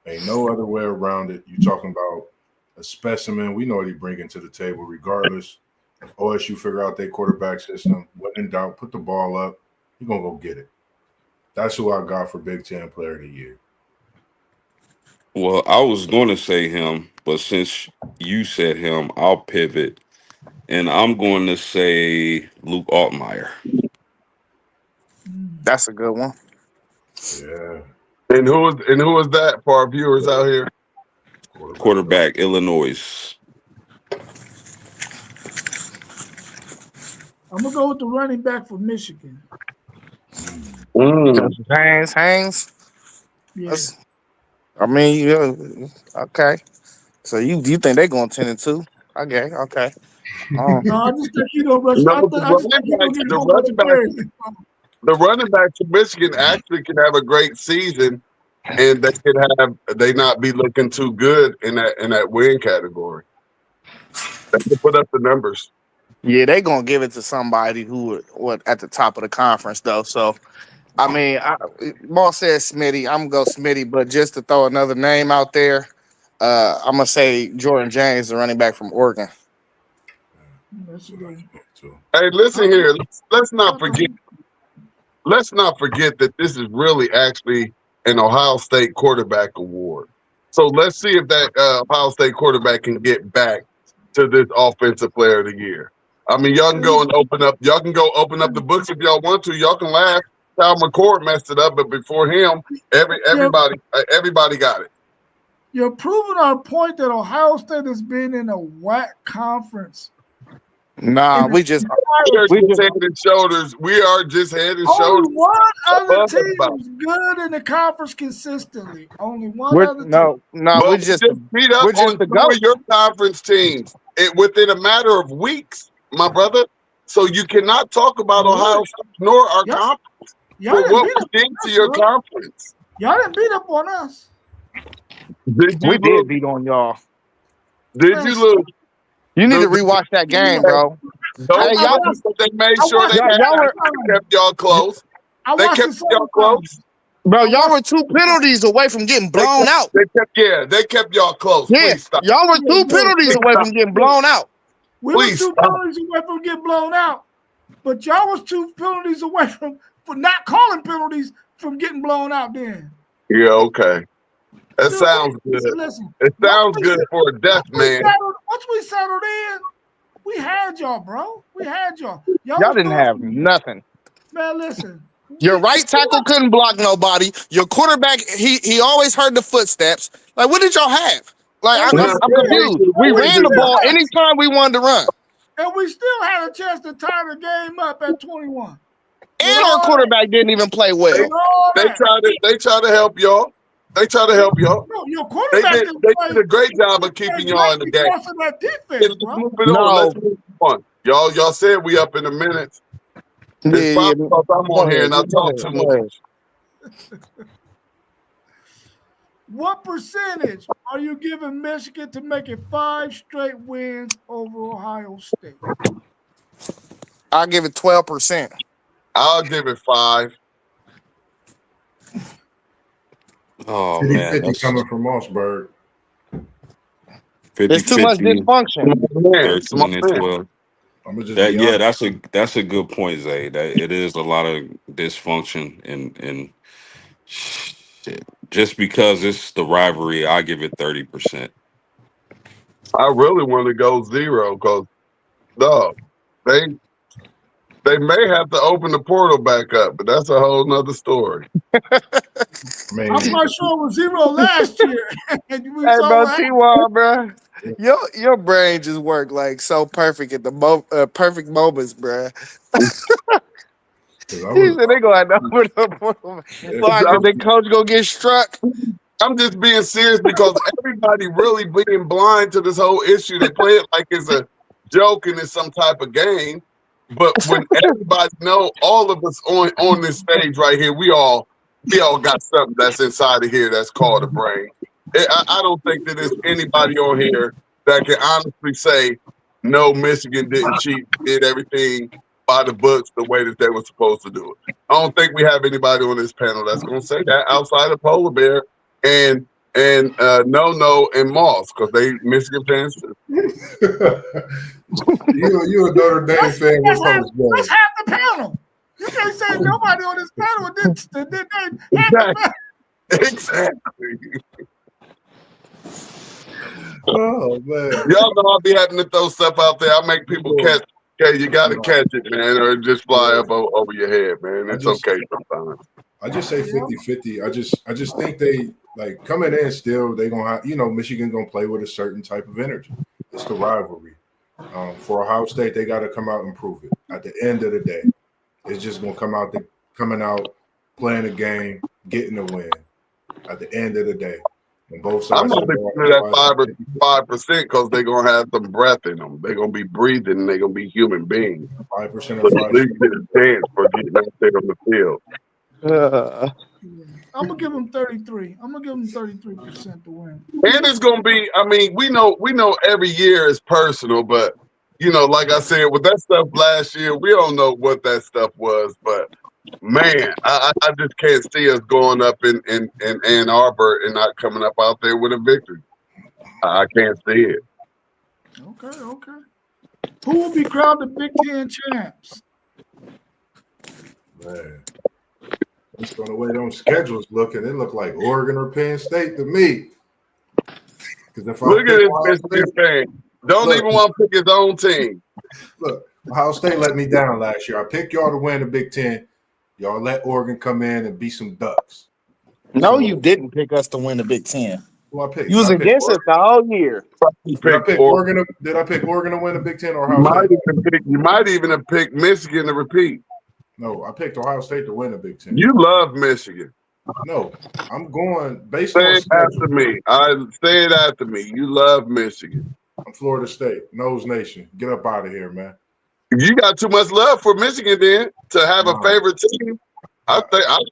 Ain't no other way around it. You talking about a specimen. We know what he bringing to the table, regardless if OSU figure out their quarterback system. When in doubt, put the ball up. You're gonna go get it. That's who I got for Big Ten Player of the Year. Well, I was going to say him, but since you said him, I'll pivot, and I'm going to say Luke Altmaier. That's a good one. Yeah. And who is that for our viewers out here? Quarterback, Illinois. I'm gonna go with the running back for Michigan. Haynes. Yes. I mean, okay. So you think they're going 10-2? Okay. No, I just think he don't rush. The running back for Michigan actually can have a great season, and they not be looking too good in that win category. They can put up the numbers. Yeah, they gonna give it to somebody who would at the top of the conference though. So I mean, Moss said Smitty. I'm gonna go Smitty, but just to throw another name out there, I'm gonna say Jordan James, the running back from Oregon. That's good. Hey, listen here. Let's not forget. Let's not forget that this is really actually an Ohio State quarterback award. So let's see if that Ohio State quarterback can get back to this offensive player of the year. I mean, y'all can go and open up. Y'all can go open up the books if y'all want to. Y'all can laugh. Kyle McCord messed it up, but before him, everybody got it. You're proving our point that Ohio State has been in a whack conference. Nah, we just head and shoulders. We are just head and shoulders. Only one other team is good in the conference consistently. Only one other team. No, Well, we just beat up on two of your conference teams within a matter of weeks, my brother. So you cannot talk about Ohio State nor our conference for what we did to your conference. Y'all didn't beat up on us. We did beat on y'all. Did you lose? You need to rewatch that game, bro. Hey, y'all, they made sure they kept y'all close. They kept y'all close. Bro, y'all were 2 penalties away from getting blown out. They kept y'all close. Yeah, y'all were 2 penalties away from getting blown out. We were 2 penalties away from getting blown out, but y'all was 2 penalties away from for not calling penalties from getting blown out. Then. Yeah, okay. That sounds good. Listen, it sounds good for a deaf man. Once we settled in, we had y'all, bro. We had y'all. Y'all didn't have nothing. Man, listen. Your right tackle couldn't block nobody. Your quarterback, he always heard the footsteps. Like, what did y'all have? Like, I'm confused. We ran the ball anytime we wanted to run. And we still had a chance to tie the game up at 21. And our quarterback didn't even play well. They try to help y'all. They try to help y'all. No, your quarterback they did a great job of keeping y'all in the game. Let's move on. Y'all said we up in a minute. It's probably because I'm on here and I talk too much. What percentage are you giving Michigan to make it 5 straight wins over Ohio State? I'll give it 12%. I'll give it 5. Oh 50, man, 50 coming from Mossberg. 50, it's too much dysfunction. 13 and 12. That's a good point, Zay. That it is a lot of dysfunction and shit. Just because it's the rivalry, I give it 30%. I really want to go 0 because they may have to open the portal back up, but that's a whole nother story. Man. I'm quite sure it was 0 last year. Hey, bro, T-Wall, bro. Your brain just worked like so perfect at the perfect moments, bro. He said they gonna have to open the portal. The coach gonna get struck. I'm just being serious because everybody really being blind to this whole issue. They play it like it's a joke and it's some type of game. But when everybody know, all of us on this stage right here, we all got something that's inside of here that's called a brain. I don't think that there's anybody on here that can honestly say, no, Michigan didn't cheat, did everything by the books the way that they were supposed to do it. I don't think we have anybody on this panel that's going to say that outside of Polar Bear and No and Moss, because they Michigan fans too. you a Notre Dame fan. That's half the panel. You can't say nobody on this panel did Exactly. Oh man. Y'all know I'll be having to throw stuff out there. I make people catch. Okay, you gotta catch it, man, or just fly up over your head, man. It's okay sometimes. I just say 50-50. I just think they like coming in still, they gonna have, Michigan gonna play with a certain type of energy. It's the rivalry. For Ohio State, they gotta come out and prove it. At the end of the day, it's just gonna coming out, playing the game, getting the win. At the end of the day. And both sides. I'm only putting that 5% because they're gonna have some breath in them. They're gonna be breathing. And they're gonna be human beings. 5% of so at least get a chance for getting out there on the field. I'm gonna give them 33. I'm gonna give them 33% to win. And it's gonna be. I mean, we know every year is personal, but like I said, with that stuff last year, we don't know what that stuff was, but man, I just can't see us going up in Ann Arbor and not coming up out there with a victory. I can't see it. Okay. Who will be crowned the Big Ten champs? Man, just on the way those schedules looking, it looked like Oregon or Penn State to me. Because if Look at this Michigan fan. Don't even want to pick his own team. Look, Ohio State let me down last year. I picked y'all to win the Big Ten. Y'all let Oregon come in and beat some Ducks. No, you didn't pick us to win the Big Ten. Who I picked? You was against us the whole year. Did I pick Oregon to win the Big Ten or Ohio State? You might even have picked Michigan to repeat. No, I picked Ohio State to win the Big Ten. You love Michigan. No, I'm going based Say on it after me. Say it after me. You love Michigan. I'm Florida State. Nose Nation. Get up out of here, man. You got too much love for Michigan then to have a favorite team. I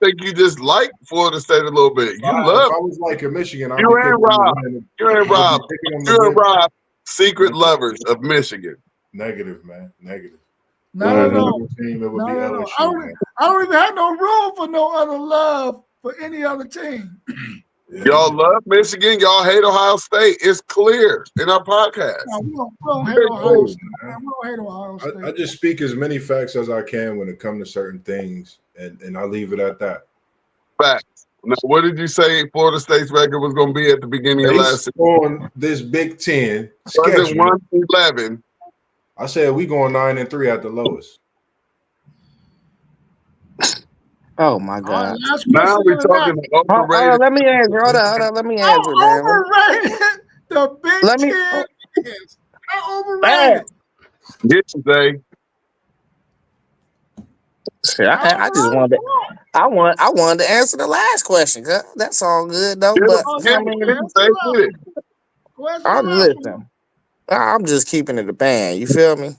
think you just like Florida State a little bit. You love. If I was like in Michigan, You and Rob, secret lovers of Michigan. Negative, man. Negative. No. Team, it would be No. LSU, I don't even have no room for no other love for any other team. Yeah. Y'all love Michigan. Y'all hate Ohio State. It's clear in our podcast. No, we don't hate Ohio State. Man. We don't hate Ohio State. I just speak as many facts as I can when it comes to certain things, and I leave it at that. Facts. Now, what did you say Florida State's record was going to be at the beginning of last season? On this Big Ten Was schedule, 1-11. I said we going 9-3 at the lowest. Oh my God! Now we're talking overrated. Let me answer. Hold on. Let me answer, man. Overrated. The Big Ten is overrated. Get you, Zay. I just wanted. I wanted to answer the last question. Cause that's all good though. But I'm just keeping it a band. You feel me?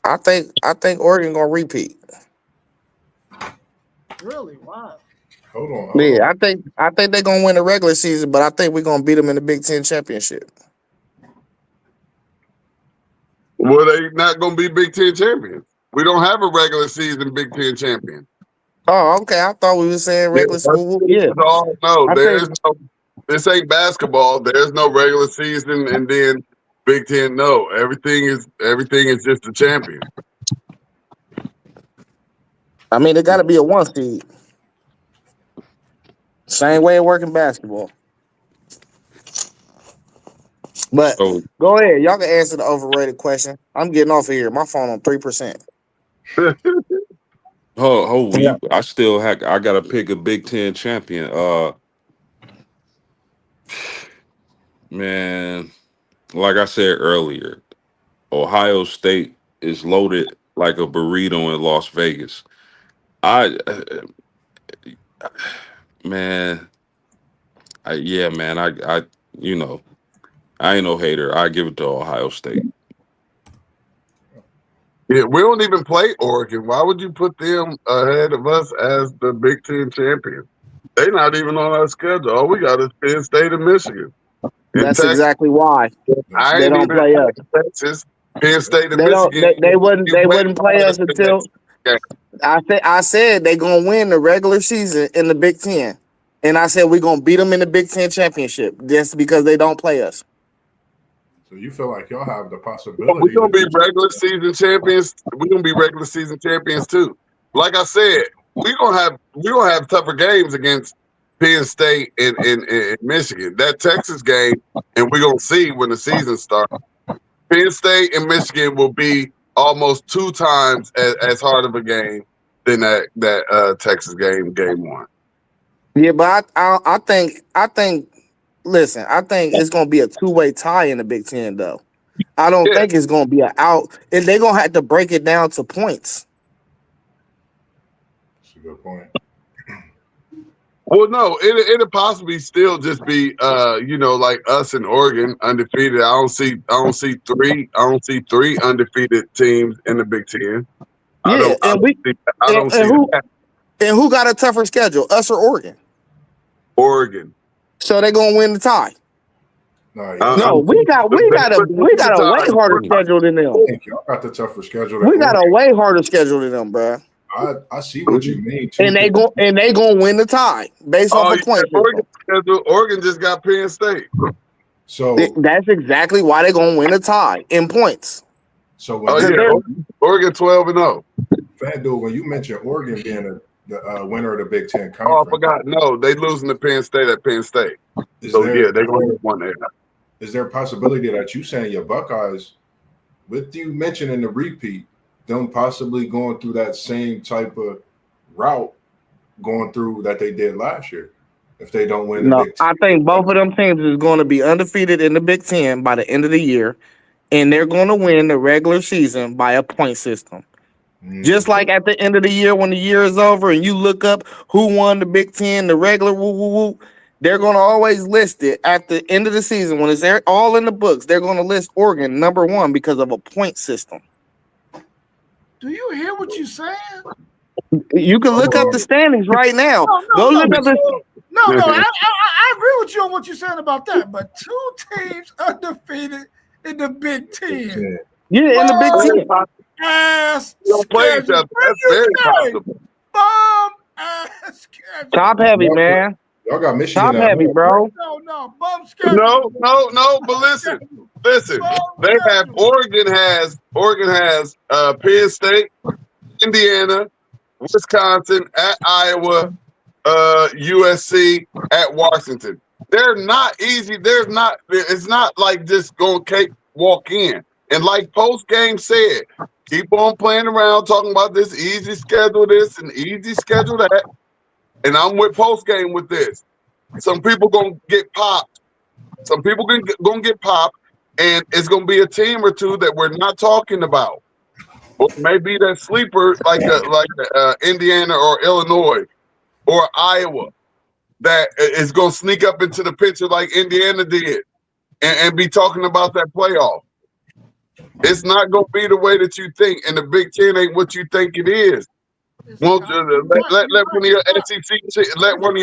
I think Oregon gonna repeat. Really? Wow. Hold on. Yeah, I think they're gonna win the regular season, but I think we're gonna beat them in the Big Ten championship. Well, they not gonna be Big Ten champions. We don't have a regular season Big Ten champion. Oh, okay. I thought we were saying regular season. Yeah. No, this ain't basketball. There's no regular season and then Big Ten. No, everything is just a champion. I mean, it got to be a 1 seed. Same way it works in basketball. But go ahead. Y'all can answer the overrated question. I'm getting off of here. My phone on 3%. I gotta pick a Big Ten champion. Man, like I said earlier, Ohio State is loaded like a burrito in Las Vegas. I ain't no hater. I give it to Ohio State. Yeah, we don't even play Oregon. Why would you put them ahead of us as the Big Ten champion? They're not even on our schedule. All we got is Penn State and Michigan. That's exactly why they don't play us. Texas, Penn State and Michigan. They wouldn't play us until I said they're gonna win the regular season in the Big Ten, and I said we're gonna beat them in the Big Ten championship just because they don't play us. So you feel like y'all have the possibility? We're gonna be regular season champions. We're gonna be regular season champions too. Like I said, we're gonna have tougher games against Penn State and Michigan. That Texas game, and we're gonna see when the season starts. Penn State and Michigan will be almost 2 times as hard of a game than that Texas game 1. Yeah, but I think. Listen, I think it's going to be a 2-way tie in the Big Ten, though. I don't think it's going to be an out. And they're going to have to break it down to points. That's a good point. Well, no, it'll possibly still just be, like us in Oregon undefeated. I don't see 3 undefeated teams in the Big Ten. And who got a tougher schedule, us or Oregon? Oregon. So they're going to win the tie. No, we got a way harder schedule than them. Thank you. I got the tougher schedule. We got a way harder schedule than them, bro. I see what you mean too. And they gonna win the tie based off a point. Oregon just got Penn State. So that's exactly why they're gonna win a tie in points. So Oregon 12-0. FanDuel, when you mentioned Oregon being the winner of the Big Ten Conference. Oh, I forgot. No, they losing to Penn State at Penn State. They're going to win there. Is there a possibility that you saying your Buckeyes, with you mentioning the repeat, them possibly going through that same type of route going through that they did last year if they don't win the Big Ten? I think both of them teams is going to be undefeated in the Big Ten by the end of the year, and they're going to win the regular season by a point system. Just like at the end of the year when the year is over and you look up who won the Big Ten, the regular they're going to always list it at the end of the season when it's all in the books. They're going to list Oregon number 1 because of a point system. Do you hear what you're saying? You can look up the standings right now. No, I agree with you on what you're saying about that. But 2 teams undefeated in the Big Ten. Yeah, in the Big Ten. Ass play each other. That's very possible. Bomb ass schedule. Top heavy, man. Y'all got Michigan. Top heavy, bro. No, bum schedule. No. But listen. They have Oregon has Penn State, Indiana, Wisconsin, at Iowa, USC, at Washington. They're not easy. It's not like just going walk in. And like post game said, keep on playing around talking about this easy schedule, this and easy schedule that. And I'm with post game with this. Some people gonna get popped. Some people gonna get popped, and it's gonna be a team or two that we're not talking about. Or maybe that sleeper like Indiana or Illinois or Iowa that is gonna sneak up into the picture like Indiana did and be talking about that playoff. It's not gonna be the way that you think, and the Big Ten ain't what you think it is. Let one of your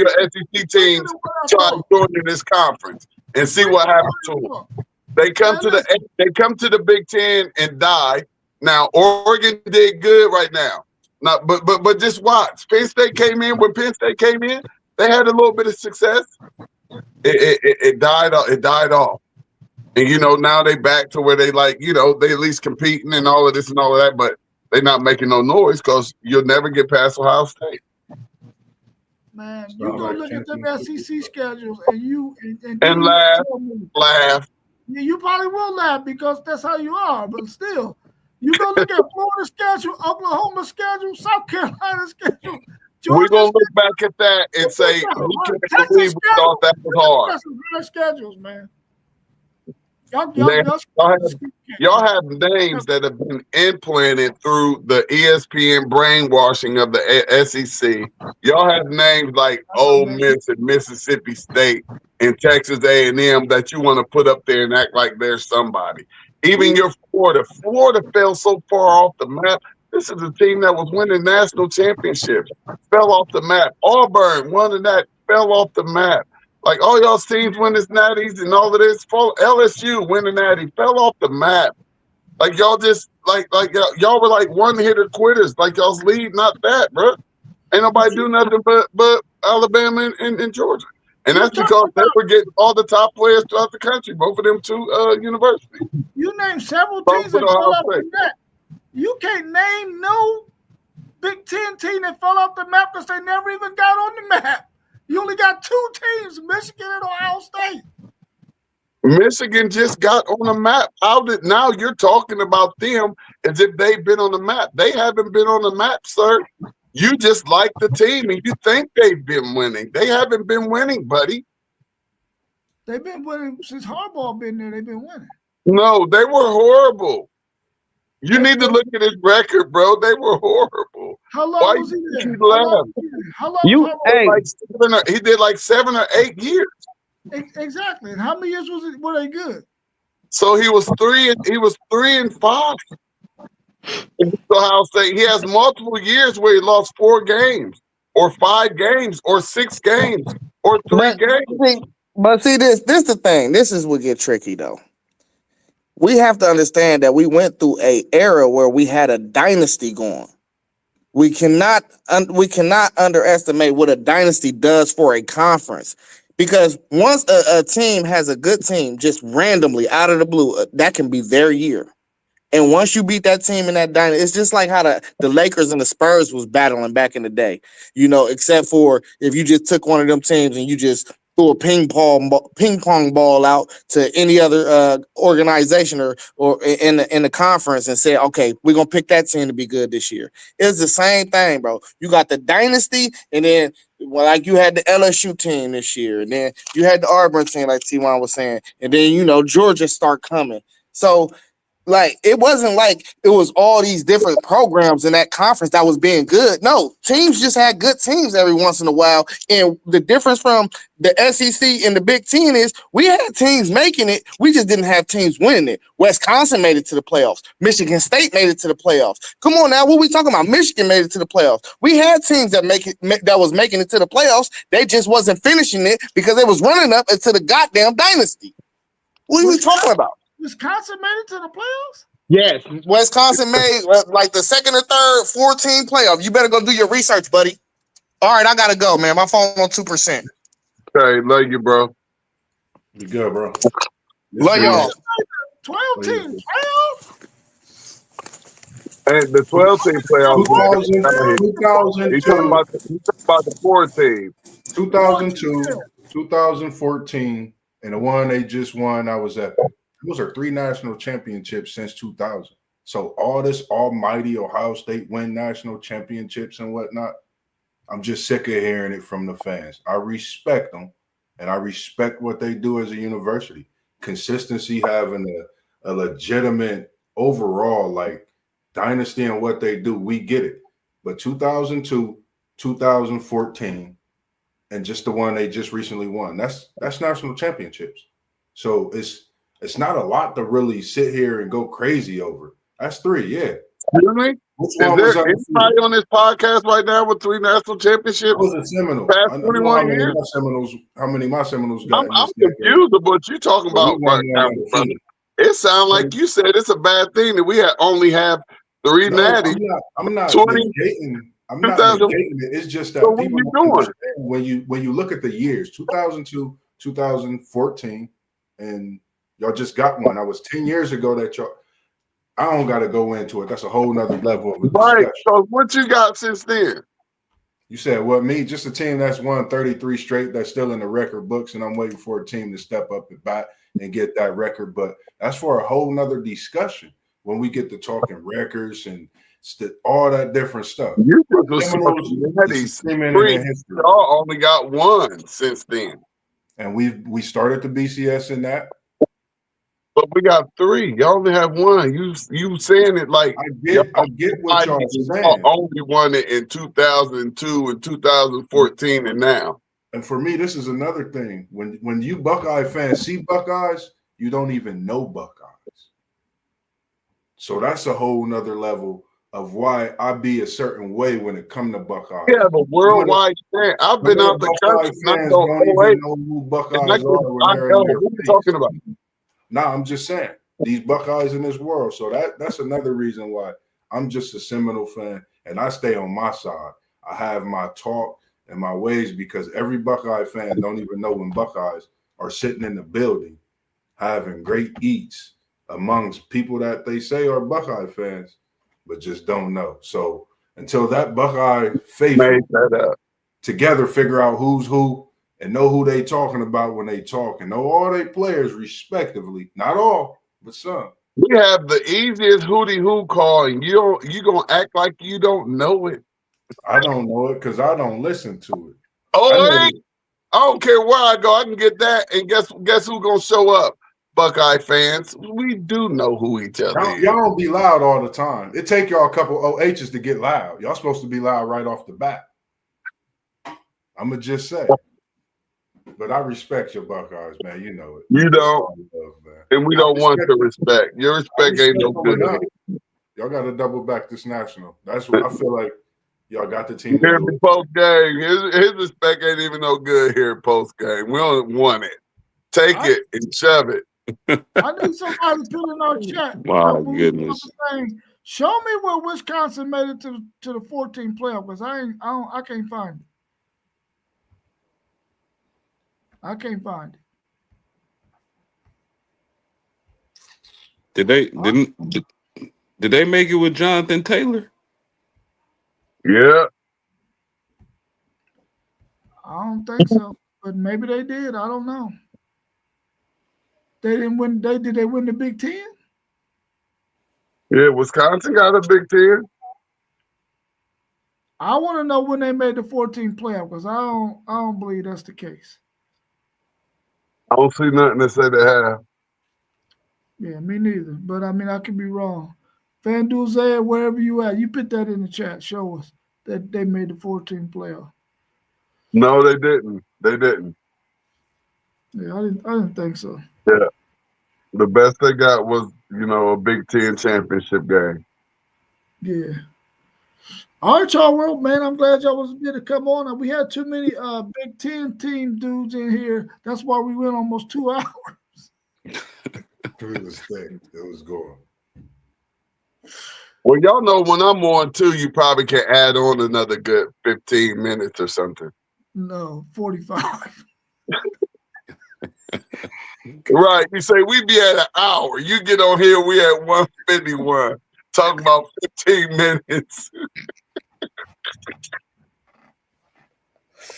SEC teams try to join in this conference and see what happens to them. They come to the Big Ten and die. Now Oregon did good right now. But just watch. Penn State came in. When Penn State came in, they had a little bit of success. It died off. And now they back to where they they at least competing and all of this and all of that, but they're not making no noise because you'll never get past Ohio State. Man, you go look at them SEC schedules and laugh. Yeah, you probably will laugh because that's how you are, but still, you go look at Florida schedule, Oklahoma schedule, South Carolina schedule. We're gonna look back at that and say we can't believe we thought that was hard. That's some great schedules, man. Y'all have names that have been implanted through the ESPN brainwashing of the SEC. Y'all have names like Ole Miss and Mississippi State and Texas A&M that you want to put up there and act like they're somebody. Even your Florida fell so far off the map. This is a team that was winning national championships. Fell off the map. Auburn, one of that, fell off the map. Like all y'all teams winning natties and all of this, LSU winning natty, fell off the map. Like y'all just y'all were like one-hitter quitters. Like y'all's lead, not that, bro. Ain't nobody do nothing but Alabama and Georgia, and that's because they were getting all the top players throughout the country. Both of them 2 universities. You named several teams that fell off the map. You can't name no Big Ten team that fell off the map because they never even got on the map. You only got 2 teams, Michigan and Ohio State. Michigan just got on the map. Now you're talking about them as if they've been on the map. They haven't been on the map, sir. You just like the team and you think they've been winning. They haven't been winning, buddy. They've been winning since Harbaugh been there. They've been winning. No, they were horrible. You need to look at his record, bro. They were horrible. How long was he there? How long he did like 7 or 8 years. Exactly. And how many years were they good? So he was 3 and 5. Ohio State. He has multiple years where he lost 4 games, or 5 games, or 6 games, or 3 games. But see, this the thing. This is what get tricky though. We have to understand that we went through a era where we had a dynasty going. We cannot underestimate what a dynasty does for a conference, because once a team has a good team, just randomly out of the blue, that can be their year. And once you beat that team in that dynasty, it's just like how the Lakers and the Spurs was battling back in the day, except for if you just took one of them teams and you just threw a ping pong ball out to any other organization or in the conference and said, okay, we're gonna pick that team to be good this year. It's the same thing, bro. You got the dynasty, and then like you had the LSU team this year, and then you had the Auburn team, like T1 was saying, and then Georgia start coming. So like, it wasn't like it was all these different programs in that conference that was being good. No, teams just had good teams every once in a while. And the difference from the SEC and the Big Ten is we had teams making it. We just didn't have teams winning it. Wisconsin made it to the playoffs. Michigan State made it to the playoffs. Come on now, what we talking about? Michigan made it to the playoffs. We had teams that was making it to the playoffs. They just wasn't finishing it because they was running up into the goddamn dynasty. What are we talking about? Wisconsin made it to the playoffs? Yes, Wisconsin made like the second or third 14 playoff. You better go do your research, buddy. All right, I gotta go, man. My phone on 2%. Okay, love you, bro. Be good, bro. Love y'all. 12 team playoff? Hey, the 12-team playoff. 2002, You talking about the 4 team. 2002, 2014, and the one they just won, I was at. Those are 3 national championships since 2000. So all this almighty Ohio State win national championships and whatnot, I'm just sick of hearing it from the fans. I respect them, and I respect what they do as a university. Consistency, having a legitimate overall like dynasty and what they do, we get it. But 2002, 2014, and just the one they just recently won, that's national championships. So it's not a lot to really sit here and go crazy over. That's 3, yeah. Really? Is there anybody on this podcast right now with 3 national championships? Was a Seminole. Past 21 years? How many my Seminoles got? I'm confused about what you're talking about right now, brother. It sounds like you said it's a bad thing that we only have 3 natties. I'm not 20, negating. I'm not negating it. It's just that so people don't understand when you look at the years, 2002, 2014, and y'all just got one. That was 10 years ago that y'all. I don't got to go into it. That's a whole nother level of right. So what you got since then? You said what? Me? Just a team that's won 33 straight. That's still in the record books, and I'm waiting for a team to step up and bat and get that record. But that's for a whole nother discussion when we get to talking records and all that different stuff. You y'all only got 1 since then, and we started the BCS in that. But we got 3. Y'all only have 1. You saying it like I get what y'all saying. Y'all only won it in 2002 and 2014 and now. And for me, this is another thing. When you Buckeye fans see Buckeyes, you don't even know Buckeyes. So that's a whole nother level of why I be a certain way when it comes to Buckeyes. Yeah, but worldwide fan. I've been out the country. Fans don't even know who Buckeyes are. What are you talking about? No, I'm just saying these Buckeyes in this world. So that's another reason why I'm just a Seminole fan, and I stay on my side. I have my talk and my ways because every Buckeye fan don't even know when Buckeyes are sitting in the building having great eats amongst people that they say are Buckeye fans, but just don't know. So until that Buckeye faithful together figure out who's who, and know who they talking about when they talk, and know all their players respectively. Not all, but some. We have the easiest hootie hoo call, and you gonna act like you don't know it. I don't know it because I don't listen to it. Oh, I don't care where I go, I can get that. And guess who's gonna show up? Buckeye fans. We do know who each other is. Y'all don't be loud all the time. It take y'all a couple OHs to get loud. Y'all supposed to be loud right off the bat. I'ma just say. But I respect your Buckeyes, man. You know it. You don't. And we don't want to respect. Your respect ain't no good. Y'all got to double back this national. That's what I feel like. Y'all got the team. Here in the post game. His respect ain't even no good here post game. We don't want it. Take it and shove it. I need somebody to put in our chat. My when we goodness. do the thing, show me where Wisconsin made it to the 14 playoff, because I can't find it. I can't find it. Did they make it with Jonathan Taylor? Yeah. I don't think so, but maybe they did. I don't know. They didn't win. Did they win the Big Ten? Yeah, Wisconsin got a Big Ten. I want to know when they made the 14 playoff, because I don't believe that's the case. I don't see nothing to say they have. Yeah, me neither. But I mean, I could be wrong. FanDuel Zay, wherever you at, you put that in the chat. Show us that they made the 14 playoff. No, they didn't. They didn't. Yeah, I didn't think so. Yeah. The best they got was, a Big Ten championship game. Yeah. All right, y'all. Well, man, I'm glad y'all was able to come on. We had too many Big Ten team dudes in here. That's why we went almost 2 hours. It was thick. It was going. Well, y'all know when I'm on too, you probably can add on another good 15 minutes or something. No, 45. Right. You say we be at an hour. You get on here, we at 151. Talking about 15 minutes.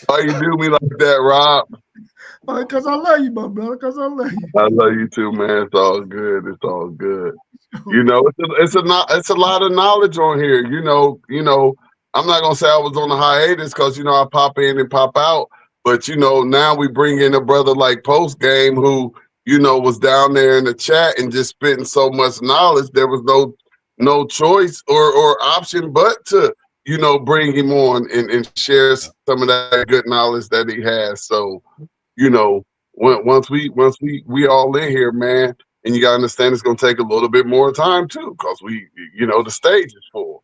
Why you do me like that, Rob? Because I love you, my brother. Because I love you. I love you too, man. It's all good. It's all good. It's a lot of knowledge on here. I'm not gonna say I was on a hiatus because I pop in and pop out. But now we bring in a brother like Post Game who was down there in the chat and just spitting so much knowledge. There was no choice or option but to bring him on and share some of that good knowledge that he has. So once we all in here, man, and you gotta understand it's gonna take a little bit more time too, because the stage is full.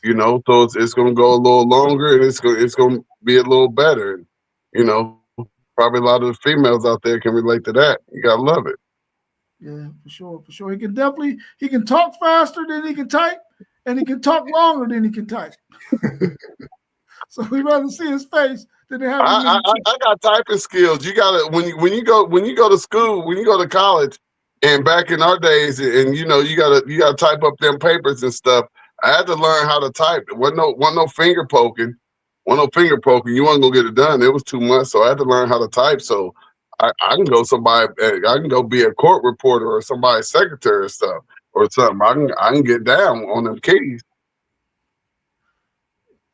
So it's gonna go a little longer and it's gonna be a little better. Probably a lot of the females out there can relate to that. You gotta love it. Yeah, for sure. He can talk faster than he can type, and he can talk longer than he can type. So we'd rather see his face than to have him. I got typing skills. You gotta when you go to school, when you go to college, and back in our days, and you gotta type up them papers and stuff. I had to learn how to type. There wasn't no finger poking. You wasn't gonna get it done. It was too much. So I had to learn how to type. So I can go be a court reporter or somebody's secretary or stuff or something. I can get down on them keys.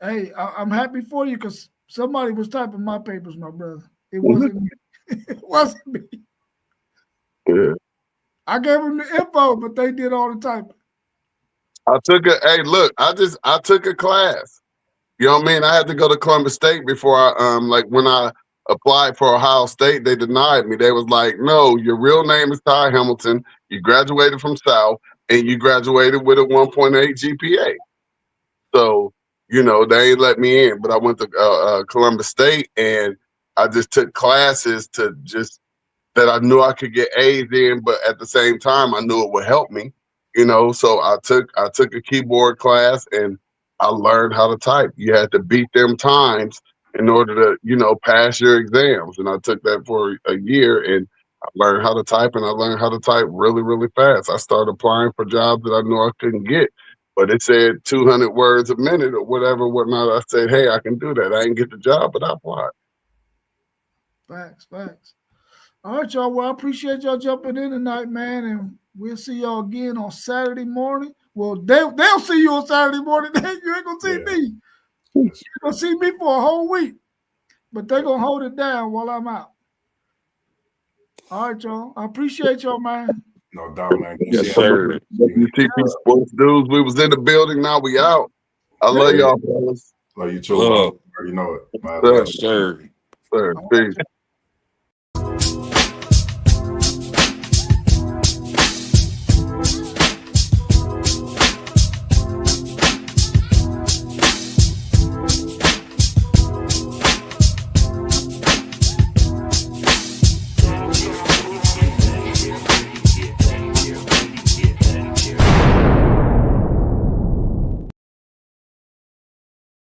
Hey, I'm happy for you because somebody was typing my papers, my brother. It wasn't me. It wasn't me. Yeah. I gave them the info, but they did all the typing. I took a class. You know what I mean? I had to go to Columbus State before when I applied for Ohio State, they denied me. They was like, no, your real name is Ty Hamilton. You graduated from South and you graduated with a 1.8 GPA. So, they ain't let me in, but I went to Columbus State and I just took classes that I knew I could get A's in, but at the same time, I knew it would help me, so I took a keyboard class and I learned how to type. You had to beat them times in order to, pass your exams. And I took that for a year and I learned how to type, and I learned how to type really, really fast. I started applying for jobs that I knew I couldn't get, but it said 200 words a minute or whatnot. I said, hey, I can do that. I didn't get the job, but I applied. Facts. All right, y'all. Well, I appreciate y'all jumping in tonight, man, and we'll see y'all again on Saturday morning. Well, they'll see you on Saturday morning. You ain't gonna see me. You're gonna see me for a whole week, but they're gonna hold it down while I'm out. All right, y'all. I appreciate y'all, man. No doubt, man. Yes, sir. WTP Sports Dudes, we was in the building. Now we out. I love y'all, fellas. Love you too. Love. You know it. Yes, sir. Sir, peace.